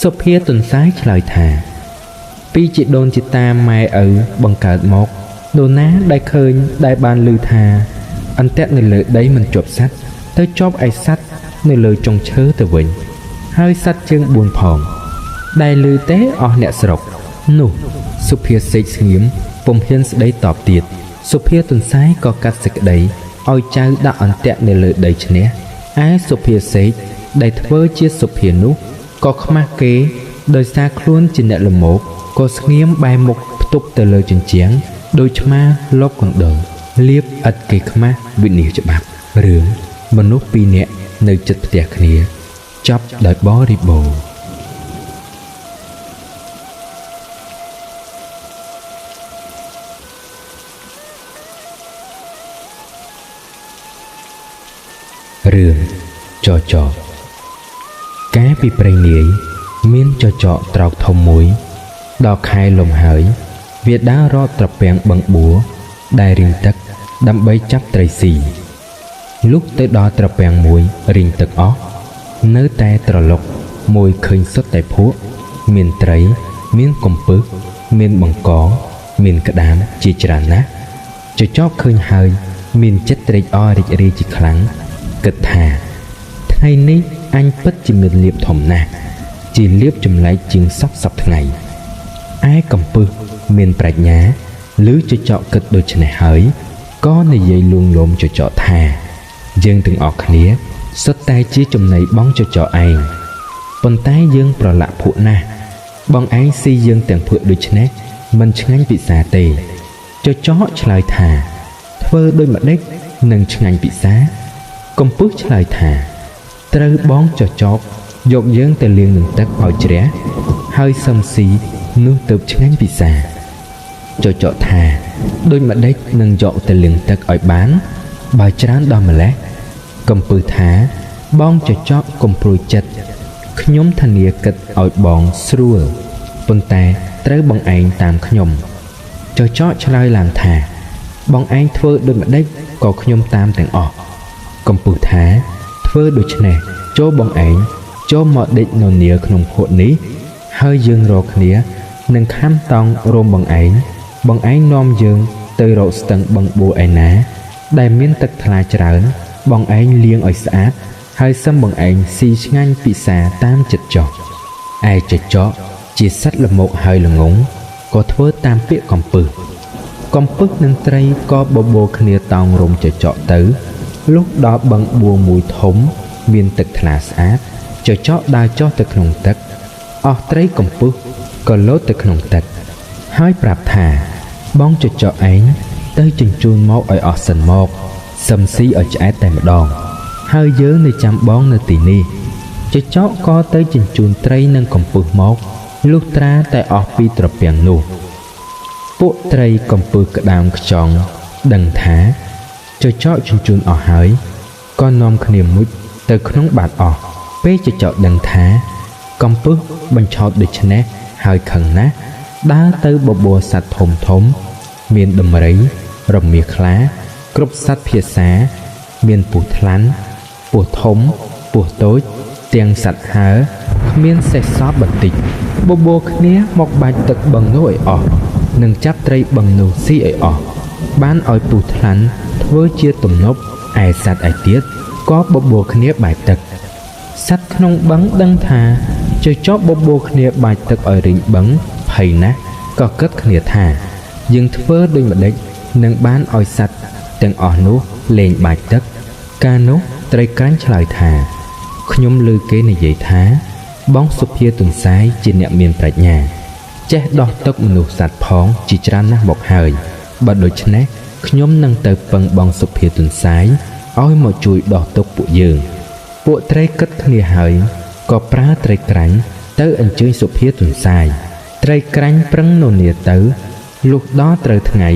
សុភាទន្សាយឆ្លើយថាពីជីដូនជីតាម៉ែឪបង្កើតមកនរណាដែលឃើញដែលបានឮថាអន្ទាក់នៅលើដីមិនជាប់សัตว์ទៅជាប់ឯសัตว์នៅលើចុងឈើទៅវិញហើយសัตว์ជើង4ផងដែលឮទេអស់អ្នកស្រុកនោះសុភាសិកស្ងៀមពុំហ៊ានស្ដីតបទៀតសុភាទន្សាយក៏កាត់សេចក្តីឲ្យចៅដាក់អន្ទាក់នៅលើដីឈ្នះឯសុភាសិកដែលធ្វើជាសុភានោះក៏ខ្មាស់គេដោយសារខ្លួនជាអ្នកល្មោកក៏ស្ងៀមបែរមុខផ្ទប់ទៅលើជញ្ជាំងដោយឆ្មាលបកណ្ដុរលៀបឥតគេខ្មាស់វិនិច្ឆ័យច្បាប់រឿងមនុស្សពីរនាក់នៅជិតផ្ទះគ្នាចប់ដោយបរិបូរណ៍រឿងចចកកាលពីព្រេងនាយមានចចកត្រោកធំមួយដល់ខែលំហើយវាដើររកត្រពាំងបឹងបួរដែលរីងទឹកដើម្បីចាប់ត្រីស៊ីលុះទៅដល់ត្រពាំងមួយរីងទឹកអស់នៅតែត្រឡុកមួយឃើញសុទ្ធតែភក់មានត្រីមានកំពឹសមានបង្កងមានក្តាមជាច្រើនណាស់ចចកឃើញហើយមានចិត្តត្រេកអររីករាយជាខ្លាំង គិតថាថ្ងៃនេះអញពិតជាមានលៀបធំណាស់ជាលៀបចម្លែកជាងសពថ្ងៃឯកំពឹសមានប្រាជ្ញាឬចចកគិតដូច្នេះហើយក៏និយាយលួងលោមចចកថាយើងទាំងអស់គ្នាសុទ្ធតែជាចំណីបងចចកឯងប៉ុន្តែយើងប្រឡាក់ភក់ណាស់បងឯងស៊ីយើងទាំងភក់ដូច្នេះមិនឆ្ងាញ់ពិសាទេចចកឆ្លើយថាធ្វើដូចម្ដេចនឹងឆ្ងាញ់ពិសាកំពឹសឆ្លើយថាត្រូវបងចចកយកយើងទៅលាងនឹងទឹកឲ្យជ្រះហើយសឹមស៊ីនោះទើបឆ្ងាញ់ពិសាចចកថាដូចម្ដេចនឹងយកទៅលាងទឹកឲ្យបានបើច្រើនដល់ម្លេះកំពឹសថាបងចចកកុំព្រួយចិត្តខ្ញុំធានាគិតឲ្យបងស្រួលប៉ុន្តែត្រូវបងឯងតាមខ្ញុំចចកឆ្លើយឡើងថាបងឯងធ្វើដូចម្ដេចក៏ខ្ញុំតាមទាំងអស់កំពឹសថាធ្វើដូច្នេះចូលបងឯងចូលមកដេកននៀក្នុងភក់នេះហើយយើងរកគ្នានឹងខំតង់រោមបងឯងនាំយើងទៅរកស្ទឹងបឹងបួឯណាដែលមានទឹកថ្លាច្រើនបងឯងលាងឲ្យស្អាតហើយសឹមបងឯងស៊ីឆ្ងាញ់ពិសាតាមចិត្តចោះឯចចកជាសត្វល្មោកហើយល្ងងក៏ធ្វើតាមពាក្យកំពឹសនឹងត្រីក៏បបួលគ្នាតោងរោមចចកទៅលុះដល់បឹងបួមួយធំមានទឹកថ្លាស្អាតចចកដើរចុះទៅក្នុងទឹកអស់ត្រីកំពឹសក៏លោតទៅក្នុងទឹកហើយប្រាប់ថាបងចចកឯងទៅជញ្ជូនមកឲ្យអស់សិនមកសឹមស៊ីឲ្យឆ្អែតតែម្ដងហើយយើងនៅចាំបងនៅទីនេះចចកក៏ទៅជញ្ជូនត្រីនិងកំពឹសមកលុះត្រាតែអស់ពីត្រពាំងនោះពួកត្រីកំពឹសក្តាមខ្ចង់ដឹងថាចចកជញ្ជូនអស់ហើយក៏នាំគ្នាមុជទៅក្នុងបាតអស់ពេលចចកដឹងថាកំពឹសបញ្ឆោតដូច្នេះហើយខឹងណាស់ដើរទៅបបួលសត្វធំមានដំរីរមាសខ្លាគ្រប់សត្វភាសាមានពស់ថ្លាន់ពស់ធំពស់តូចទាំងសត្វហើគ្មានសេះសល់បន្តិចបបួលគ្នាមកបាច់ទឹកបឹងនោះឲ្យអស់និងចាប់ត្រីបឹងនោះស៊ីឲ្យអស់បានឲ្យពស់ថ្លាន់ធ្វើជាទំនប់ឯសត្វឯទៀតក៏បបួលគ្នាបាច់ទឹកសត្វក្នុងបឹងដឹងថាចចកបបួលគ្នាបាច់ទឹកឲ្យរីងបឹងភ័យណាស់ក៏គិតគ្នាថាយើងធ្វើដូចម្ដេចនឹងបានឲ្យសត្វទាំងអស់នោះលេងបាច់ទឹកកាលនោះត្រីក្រាញ់ឆ្លើយថាខ្ញុំឮគេនិយាយថាបងសុភាទន្សាយជាអ្នកមានប្រាជ្ញាចេះដោះទឹកមនុស្សសត្វផងជាច្រើនណាស់មកហើយបើដូច្នេះខ្ញុំនឹងទៅពឹងបងសុភាទន្សាយឲ្យមកជួយដោះទុកពួកយើងពួកត្រីគិតគ្នាហើយក៏ប្រើត្រីក្រាញ់ទៅអញ្ជើញសុភាទន្សាយត្រីក្រាញ់ប្រឹងននាទៅលុះដល់ត្រូវថ្ងៃ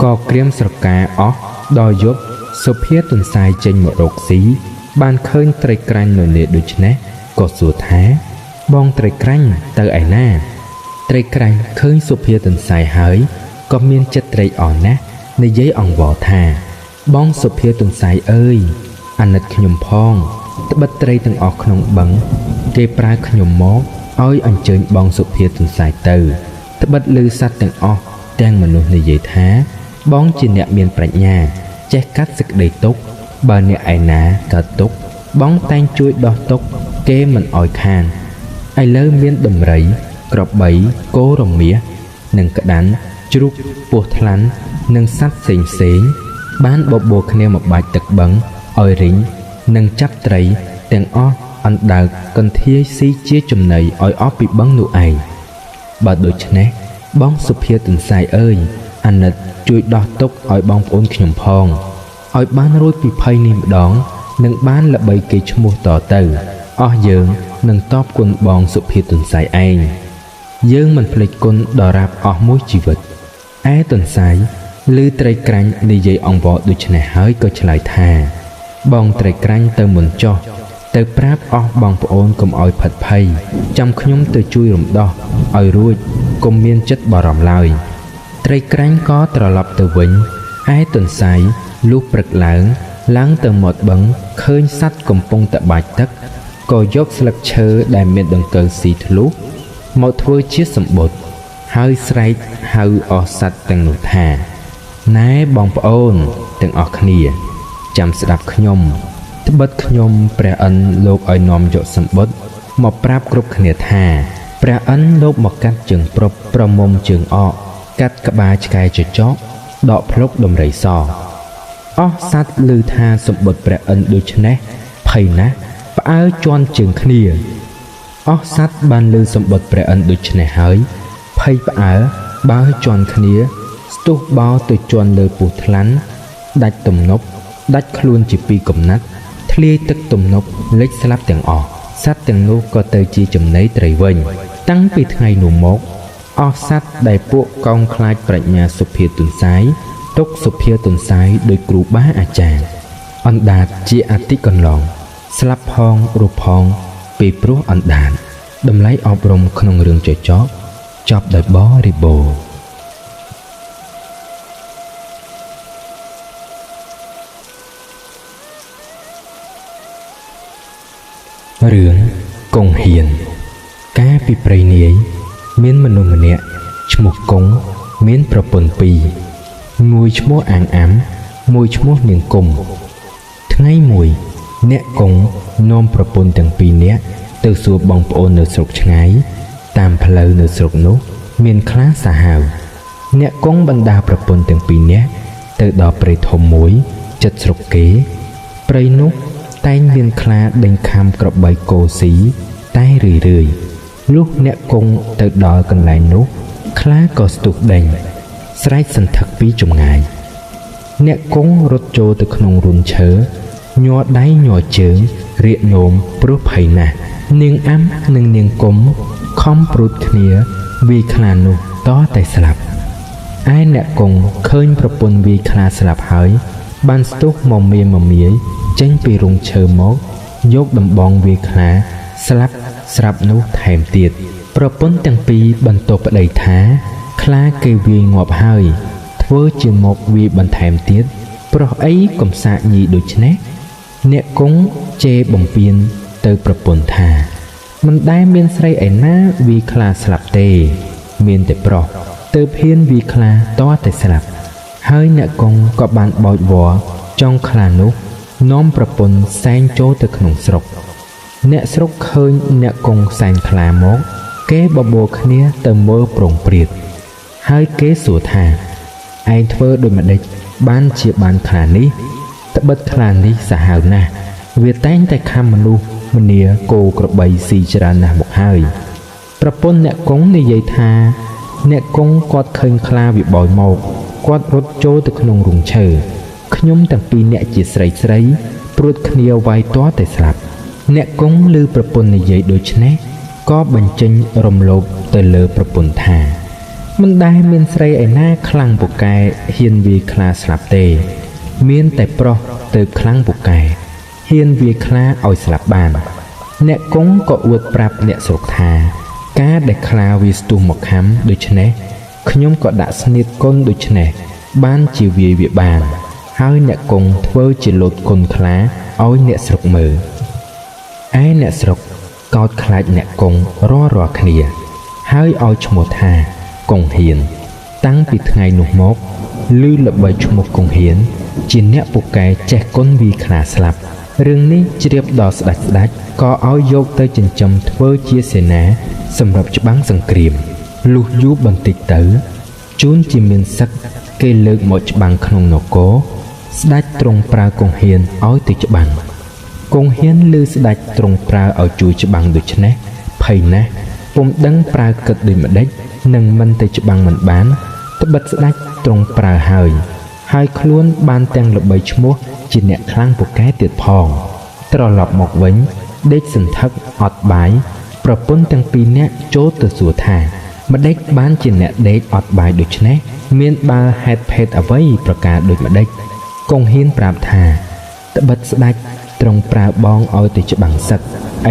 ក៏ក្រៀមស្រកាអស់ដល់យប់សុភាទន្សាយចេញមករកស៊ីបានឃើញត្រីក្រាញ់ននាដូច្នេះក៏សួរថាបងត្រីក្រាញ់ទៅឯណាត្រីក្រាញ់ឃើញសុភាទន្សាយហើយក៏មានចិត្តត្រេកអរណាស់និយាយអង្វរថាបងសុភាទន្សាយអើយអាណិតខ្ញុំផងត្បិតត្រីទាំងអស់ក្នុងបឹងគេប្រើខ្ញុំមកឲ្យអញ្ជើញបងសុភាទន្សាយទៅត្បិតឮសត្វទាំងអស់ទាំងមនុស្សនិយាយថាបងជាអ្នកមានប្រាជ្ញាចេះកាត់សេចក្តីទុក្ខបើអ្នកឯណាកើតទុក្ខបងតែងជួយដោះទុក្ខគេមិនឲ្យខានឥឡូវមានដំរីក្របីគោរមាសនិងក្តាន់ជ្រូកពស់ថ្លាន់និងសត្វផ្សេងបានបបួលគ្នាមកបាច់ទឹកបឹងឲ្យរីងនិងចាប់ត្រីទាំងអស់អណ្ដើកកន្ធាយស៊ីជាចំណីឲ្យអស់ពីបឹងនោះឯងបើដូច្នេះបងសុភាទន្សាយអើយអាណិតជួយដោះទុក្ខឲ្យបងប្អូនខ្ញុំផងឲ្យបានរួចពីភ័យនេះម្ដងនឹងបានល្បីគេឈ្មោះតទៅអស់យើងនឹងតបគុណបងសុភាទន្សាយឯងយើងមិនភ្លេចគុណដល់រាប់អស់មួយជីវិតឯទន្សាយឮត្រីក្រាញ់និយាយអង្វរដូច្នេះហើយក៏ឆ្លើយថាបងត្រីក្រាញ់ទៅមុនចុះទៅប្រាប់អស់បងប្អូនកុំឲ្យផិតភ័យចាំខ្ញុំទៅជួយរំដោះឲ្យរួចកុំមានចិត្តបារម្ភឡើយត្រីក្រាញ់ក៏ត្រឡប់ទៅវិញឯទន្សាយលុះព្រឹកឡើងទៅមាត់បឹងឃើញសត្វកំពុងតែបាច់ទឹកក៏យកស្លឹកឈើដែលមានដង្កូវស៊ីធ្លុះមកធ្វើជាសម្បុត្រហើយស្រែកហៅអស់សត្វទាំងនោះថាណែបងប្អូនទាំងអស់គ្នាចាំស្ដាប់ខ្ញុំ ត្បិតខ្ញុំព្រះឥន្ទលោកឲ្យនាំយកសម្បត្តិមកប្រាប់គ្រប់គ្នាថាព្រះឥន្ទលោកមកកាត់ជើងប្រប់ប្រមុំជើងអកកាត់ក្បាលឆ្កែចចកដកភ្លុកដំរីសអស់សត្វឮថាសម្បត្តិព្រះឥន្ទដូច្នេះភ័យណាស់ផ្អើលជន់ជើងគ្នាអស់សត្វបានឮសម្បត្តិព្រះឥន្ទដូច្នេះហើយភ័យផ្អើលបើជន់គ្នាស្ទុះបោទៅជន់លើពោះថ្លាន់ដាច់ទំនប់ដាច់ខ្លួនជាពីរកំណាត់ធ្លាយទឹកទំនប់លិចស្លាប់ទាំងអស់សត្វទាំងនោះក៏ទៅជាចំណីត្រីវិញតាំងពីថ្ងៃនោះមកអស់សត្វដែលពួកកោងខ្លាចប្រាជ្ញាសុភាទុនសាយទុកសុភាទុនសាយដោយគ្រូបាអាចារ្យអណ្ដាតជាអតិកន្លងស្លាប់ផងរស់ផងពីព្រោះអណ្ដាតតម្លៃអប់រំក្នុងរឿងចចកចប់ដោយបរិបូរណ៍រឿងកុងហ៊ានកាលពីព្រៃនាយមានមនុស្សម្នាក់ឈ្មោះកុងមានប្រពន្ធពីរមួយឈ្មោះអាងអាំមួយឈ្មោះនាងគុំថ្ងៃមួយអ្នកកុងនាំប្រពន្ធទាំងពីរនាក់ទៅសួរបងប្អូននៅស្រុកឆ្ងាយតាមផ្លូវនៅស្រុកនោះមានខ្លាសាហាវអ្នកកុងបណ្ដាប្រពន្ធទាំងពីរនាក់ទៅដល់ព្រៃធំមួយជិតស្រុកគេព្រៃនោះតែងមានខ្លាដេញខាំក្របីគោស៊ីតែរឿយលុះអ្នកកុងទៅដល់កន្លែងនោះខ្លាក៏ស្ទុះដេញស្រែកសន្ធឹកពីចម្ងាយអ្នកកុងរត់ចូលទៅក្នុងរុនឈើញ័រដៃញ័រជើងរៀកនោមព្រោះភ័យណាស់នាងអាំនិងនាងគុំខំព្រួតគ្នាវាយខ្លានោះតតែស្លាប់ឯអ្នកកុងឃើញប្រពន្ធវាយខ្លាស្លាប់ហើយបានស្ទុះមកមាយចេញពីរុងឈើមកយកដំបងវាយខ្លាស្លាប់ស្រាប់នោះថែមទៀតប្រពន្ធទាំងពីរបន្ទោសប្តីថាខ្លាគេវាយងាប់ហើយធ្វើជាមកវាយបន្ថែមទៀតប្រុសអីកំសាកញីដូចនេះអ្នកកុងជេរបំពេញទៅប្រពន្ធថាមិនដែលមានស្រីឯណាវាយខ្លាស្លាប់ទេមានតែប្រុសទើបហ៊ានវាយខ្លាតតែស្លាប់ហើយអ្នកកុងក៏បានបោចវល់ចង់ខ្លានោះនាំប្រពន្ធសែងចូលទៅក្នុងស្រុកអ្នកស្រុកឃើញអ្នកកុងសែងខ្លាមកគេបបួលគ្នាទៅមើលប្រងព្រាតហើយគេសួរថាឯងធ្វើដូចម្ដេចបានជាបានខ្លានេះត្បិតខ្លានេះសាហាវណាស់វាតែងតែខាំមនុស្សម្នាគោក្របីស៊ីច្រើនណាស់មកហើយប្រពន្ធអ្នកកុងនិយាយថាអ្នកកុងគាត់ឃើញខ្លាវាបោយមកគាត់រត់ចូលទៅក្នុងរុងឈើខ្ញុំទាំងពីរអ្នកជាស្រីព្រួតគ្នាវាយទាល់តែស្លាប់អ្នកកុងឮប្រពន្ធនិយាយដូច្នេះក៏បញ្ចេញរំលោភទៅលើប្រពន្ធថាមិនដែលមានស្រីឯណាខ្លាំងពូកែហ៊ានវាយខ្លាស្លាប់ទេមានតែប្រុសទៅខ្លាំងពូកែហ៊ានវាយខ្លាឲ្យស្លាប់បានអ្នកកុងក៏អួតប្រាប់អ្នកស្រុកថាការដែលខ្លាវាស្ទុះមកខាំដូច្នេះខ្ញុំក៏ដាក់ស្នៀតគុណដូច្នេះបានជាវាយវាបានហើយអ្នកកុងធ្វើជាលោតគុណខ្លាឲ្យអ្នកស្រុកមើលឯអ្នកស្រុកកោតខ្លាចអ្នកកុងរាល់គ្នាហើយឲ្យឈ្មោះថាកុងហ៊ានតាំងពីថ្ងៃនោះមកឮល្បីឈ្មោះកុងហ៊ានជាអ្នកពូកែចេះគុណវាយខ្លាស្លាប់រឿងនេះជ្រាបដល់ស្ដេចក៏ឲ្យយកទៅចិញ្ចឹមធ្វើជាសេនាសម្រាប់ច្បាំងសង្គ្រាមលុះយូរបន្តិចទៅជួនជាមានសឹកគេលើកមកច្បាំងក្នុងនគរស្ដេចទ្រង់ប្រើកុងហ៊ានឲ្យទៅច្បាំងកុងហ៊ានឮស្ដេចទ្រង់ប្រើឲ្យជួយច្បាំងដូច្នេះភ័យណាស់ពុំដឹងប្រើគិតដូចម្ដេចនឹងមិនទៅច្បាំងមិនបានត្បិតស្ដេចទ្រង់ប្រើហើយខ្លួនបានទាំងល្បីឈ្មោះជាអ្នកខ្លាំងពូកែទៀតផងត្រឡប់មកវិញដេកសន្ធឹកអត់បាយប្រពន្ធទាំងពីរនាក់ចូលទៅសួរថាម្ដេចបានជាអ្នកដេកអត់បាយដូច្នេះមានបើហេតុភេទអ្វីប្រការដូចម្ដេចកុងហ៊ានប្រាប់ថាត្បិតស្ដេចទ្រង់ប្រើបងឲ្យទៅច្បាំងសឹក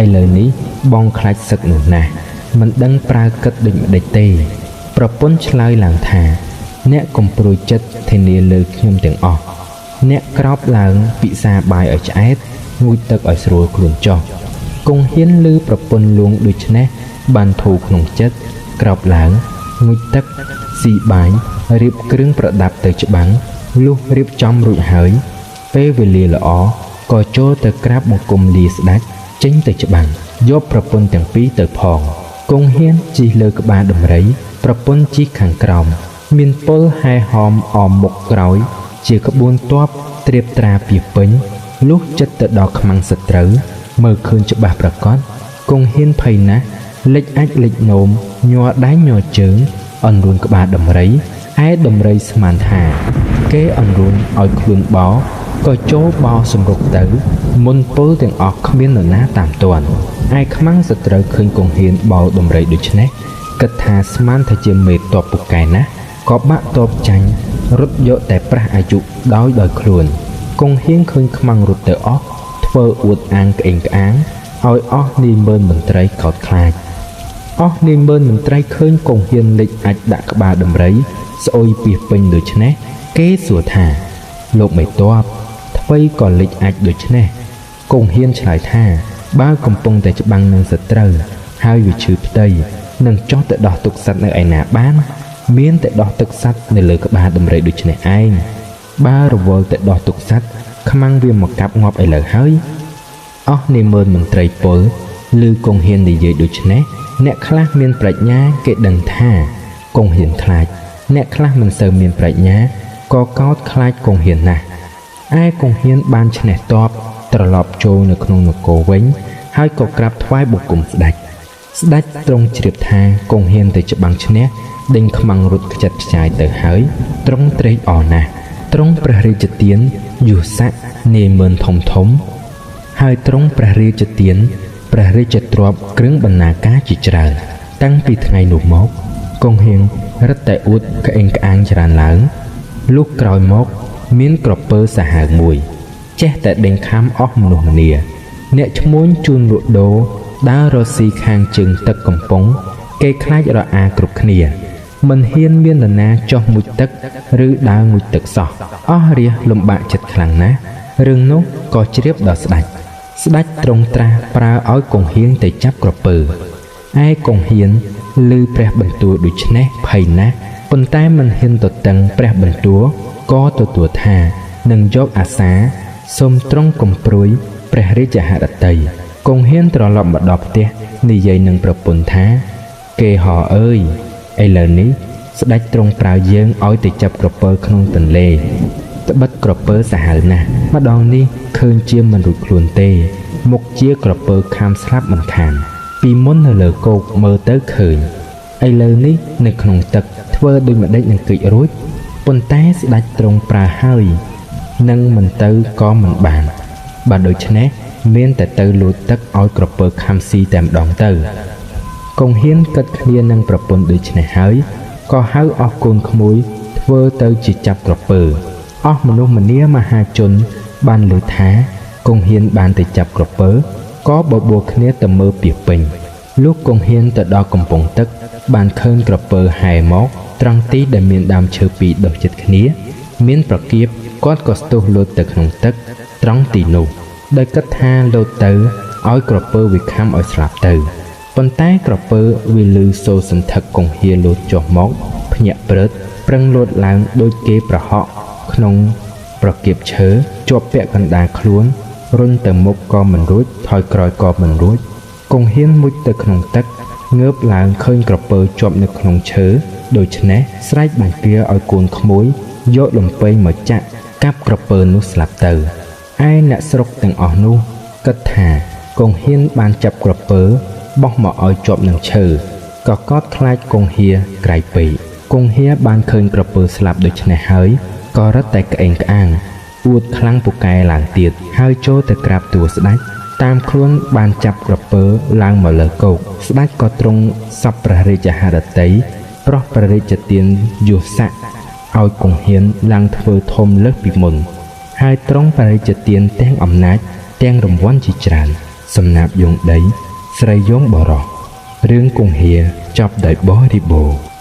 ឥឡូវនេះបងខ្លាចសឹកនោះណាស់មិនដឹងប្រើគិតដូចម្ដេចទេប្រពន្ធឆ្លើយឡើងថាអ្នកកុំព្រួយចិត្តធានាលើខ្ញុំទាំងអស់អ្នកក្រោបឡើងពិសាបាយឲ្យឆ្អែតងូតទឹកឲ្យស្រួលខ្លួនចុះកុងហ៊ានឮប្រពន្ធលួងដូច្នេះបានធូរក្នុងចិត្តក្រោបឡើងងូតទឹកស៊ីបាយរៀបគ្រឿងប្រដាប់ទៅច្បាំងលុះរៀបចំរួចហើយពេលវេលាល្អក ក៏ចូលទៅក្រាបបង្គំលាស្ដេចចេញទៅច្បាំងយកប្រពន្ធទាំងពីរទៅផងគង់ហ៊ានជិះលើក្បាលដំរីប្រពន្ធជិះខាងក្រោមមានពលហែហមអមមុខក្រោយជាក្បួនទ័ពត្រៀបត្រាពីពេញលុះចិត្តទៅដល់ខ្មាំងសត្រូវមើលឃើញច្បាស់ប្រកបគង់ហ៊ានភ័យណាស់លិចអាចលិចនោមញ័រដៃញ័រជើងអន្រួនក្បាលដំរីឯដំរីស្មានថាគេអន្រួនឲ្យខ្លួនបោក៏ចូលបោសម្រុកទៅមុនពលទាំងអស់គ្មាននរណាតាមទាន់ឯខ្មាំងសត្រូវឃើញគង្ហ៊ានបោដំរីដូច្នេះគិតថាស្មានថាជាមេតបពូកែណាស់ក៏បាក់តបចាញ់រត់យកតែប្រះអាយុដោយខ្លួនគង្ហ៊ានឃើញខ្មាំងរត់ទៅអស់ធ្វើអួតអាងក្អេងក្អាងឲ្យអស់នាយមើលមន្ត្រីកោតខ្លាចអស់នាយមើលមន្ត្រីឃើញគង្ហ៊ានលិចអាចដាក់ក្បាលដំរីស្អុយពីពេញដូច្នេះគេសួរថាលោកមេតបថ្វីក៏លិចអាចដូច្នេះគង់ហ៊ានឆ្លើយថាបើកំពុងតែច្បាំងនឹងសត្រូវហើយវាឈឺផ្ទៃនឹងចោះទៅដោះទុកសត្វនៅឯណាបានមានតែដោះទឹកសត្វនៅលើក្បាលដំរីដូច្នេះឯងបើរវល់តែដោះទុកសត្វខ្មាំងវាមកកាប់ងាប់ឥឡូវហើយអស់នាយមើលមន្ត្រីពលឬគង់ហ៊ាននិយាយដូច្នេះអ្នកខ្លះមានប្រាជ្ញាគេដឹងថាគង់ហ៊ានខ្លាចអ្នកខ្លះមិនសូវមានប្រាជ្ញាក៏កោតខ្លាចគង់ហ៊ានណាស់ឯគង់ហ៊ានបានឈ្នះតបត្រឡប់ចូលនៅក្នុងនគរវិញហើយក៏ក្រាបថ្វាយបង្គំស្ដេចទ្រង់ជ្រាបថាគង់ហ៊ានទៅច្បាំងឈ្នះដេញខ្មាំងរត់ខ្ចាត់ខ្ចាយទៅហើយទ្រង់ត្រេកអរណាស់ទ្រង់ព្រះរាជទានយុស័ក្តិនាយមើលធំហើយទ្រង់ព្រះរាជទានព្រះរាជទ្រព្យគ្រឿងបណ្ណាការជាច្រើនតាំងពីថ្ងៃនោះមកគង់ហ៊ានរឹតតែអួតក្អេងក្អាងច្រើនឡើងលុះក្រោយមកមានក្រពើសាហាវមួយចេះតែដេញខាំអស់មនុស្សម្នាអ្នកឈ្មួញជួនលក់ដូរដើររកស៊ីខាងជើងទឹកកំពង់គេខ្លាចរអាគ្រប់គ្នាមិនហ៊ានមាននរណាចុះមុជទឹកឬដើរមុជទឹកសោះអស់រាសលំបាកចិត្តខ្លាំងណាស់រឿងនោះក៏ជ្រាបដល់ស្ដេចទ្រង់ត្រាស់ប្រើឲ្យគង់ហ៊ានទៅចាប់ក្រពើឯគង់ហ៊ានឮព្រះបន្ទូលដូច្នេះភ័យណាស់ប៉ុន្តែមិនហ៊ានទៅតឹងព្រះបន្ទូលក៏ទទួលថានឹងយកអាសាសូមទ្រង់គំព្រួយព្រះរាជហឫទ័យគង់ហ៊ានត្រឡប់មកដល់ផ្ទះនិយាយនឹងប្រពន្ធថាគេហោអើយឥឡូវនេះស្ដេចទ្រង់ប្រើយើងឲ្យទៅចាប់ក្រពើក្នុងទន្លេត្បិតក្រពើសាហាវណាស់ម្ដងនេះឃើញជាមិនរួចខ្លួនទេមុខជាក្រពើខាំស្លាប់មិនខានពីមុននៅលើគោកមើលទៅឃើញឥឡូវនេះនៅក្នុងទឹកធ្វើដូចម្ដេចនឹងគេចរួចប៉ុន្តែស្ដេចទ្រង់ប្រើហើយនឹងមិនទៅក៏មិនបានបើដូច្នេះមានតែទៅលួចទឹកឲ្យក្រពើខាំស៊ីតែម្ដងទៅគង់ហ៊ានគិតគ្នានឹងប្រពន្ធដូច្នេះហើយក៏ហៅអស់កូនក្មួយធ្វើទៅជាចាប់ក្រពើអស់មនុស្សម្នាមហាជនបានឮថាគង់ហ៊ានបានទៅចាប់ក្រពើក៏បបួលគ្នាទៅមើលពីពេញលុះគង់ហ៊ានទៅដល់កំពង់ទឹកបានឃើញក្រពើហែមកត្រង់ទីដែលមានដើមឈើពីរដុះជិតគ្នាមានប្រកៀបគាត់ក៏ស្ទុះលោតទៅក្នុងទឹកត្រង់ទីនោះដោយគិតថាលោតទៅឲ្យក្រពើវាខំឲ្យស្លាប់ទៅប៉ុន្តែក្រពើវាឮសូរសន្ធឹកគង្ហៀលោតចុះមកភ្ញាក់ព្រឹតប្រឹងលោតឡើងដូចគេប្រហក់ក្នុងប្រកៀបឈើជាប់ពាក់កណ្ដាលខ្លួនរុញទៅមុខក៏មិនរួចថយក្រោយក៏មិនរួចគង្ហៀនមុជទៅក្នុងទឹកងើបឡើងឃើញក្រពើជាប់នៅក្នុងឈើដូច្នេះស្រែកបង្គាឲ្យកូនក្មួយយកលំពែងមកចាក់កាប់ក្រពើនោះស្លាប់ទៅឯអ្នកស្រុកទាំងអស់នោះគិតថាគង្ហៀនបានចាប់ក្រពើបោះមកឲ្យជាប់នឹងឈើក៏កោតខ្លាចគង្ហៀក្រៃពេកគង្ហៀបានឃើញក្រពើស្លាប់ដូច្នេះហើយក៏រត់តែក្អេងក្អាងអួតខ្លាំងពូកែឡើងទៀតហើយចូលទៅក្រាបទូលស្ដេចតាមខ្លួនបានចាប់ក្រពើឡើងមកលើគោកស្ដេចក៏ទ្រង់សពព្រះរាជហឫទ័យប្រោះព្រះរាជទានយុស័ក្តិឲ្យគង្ហៀនឡើងធ្វើធំលើសពីមុនហើយទ្រង់ព្រះរាជទានទាំងអំណាចទាំងរង្វាន់ជាច្រើនសំណាបយងដីស្រីយងបរោះរឿងគង្ហៀចប់ដោយបរិបូរណ៍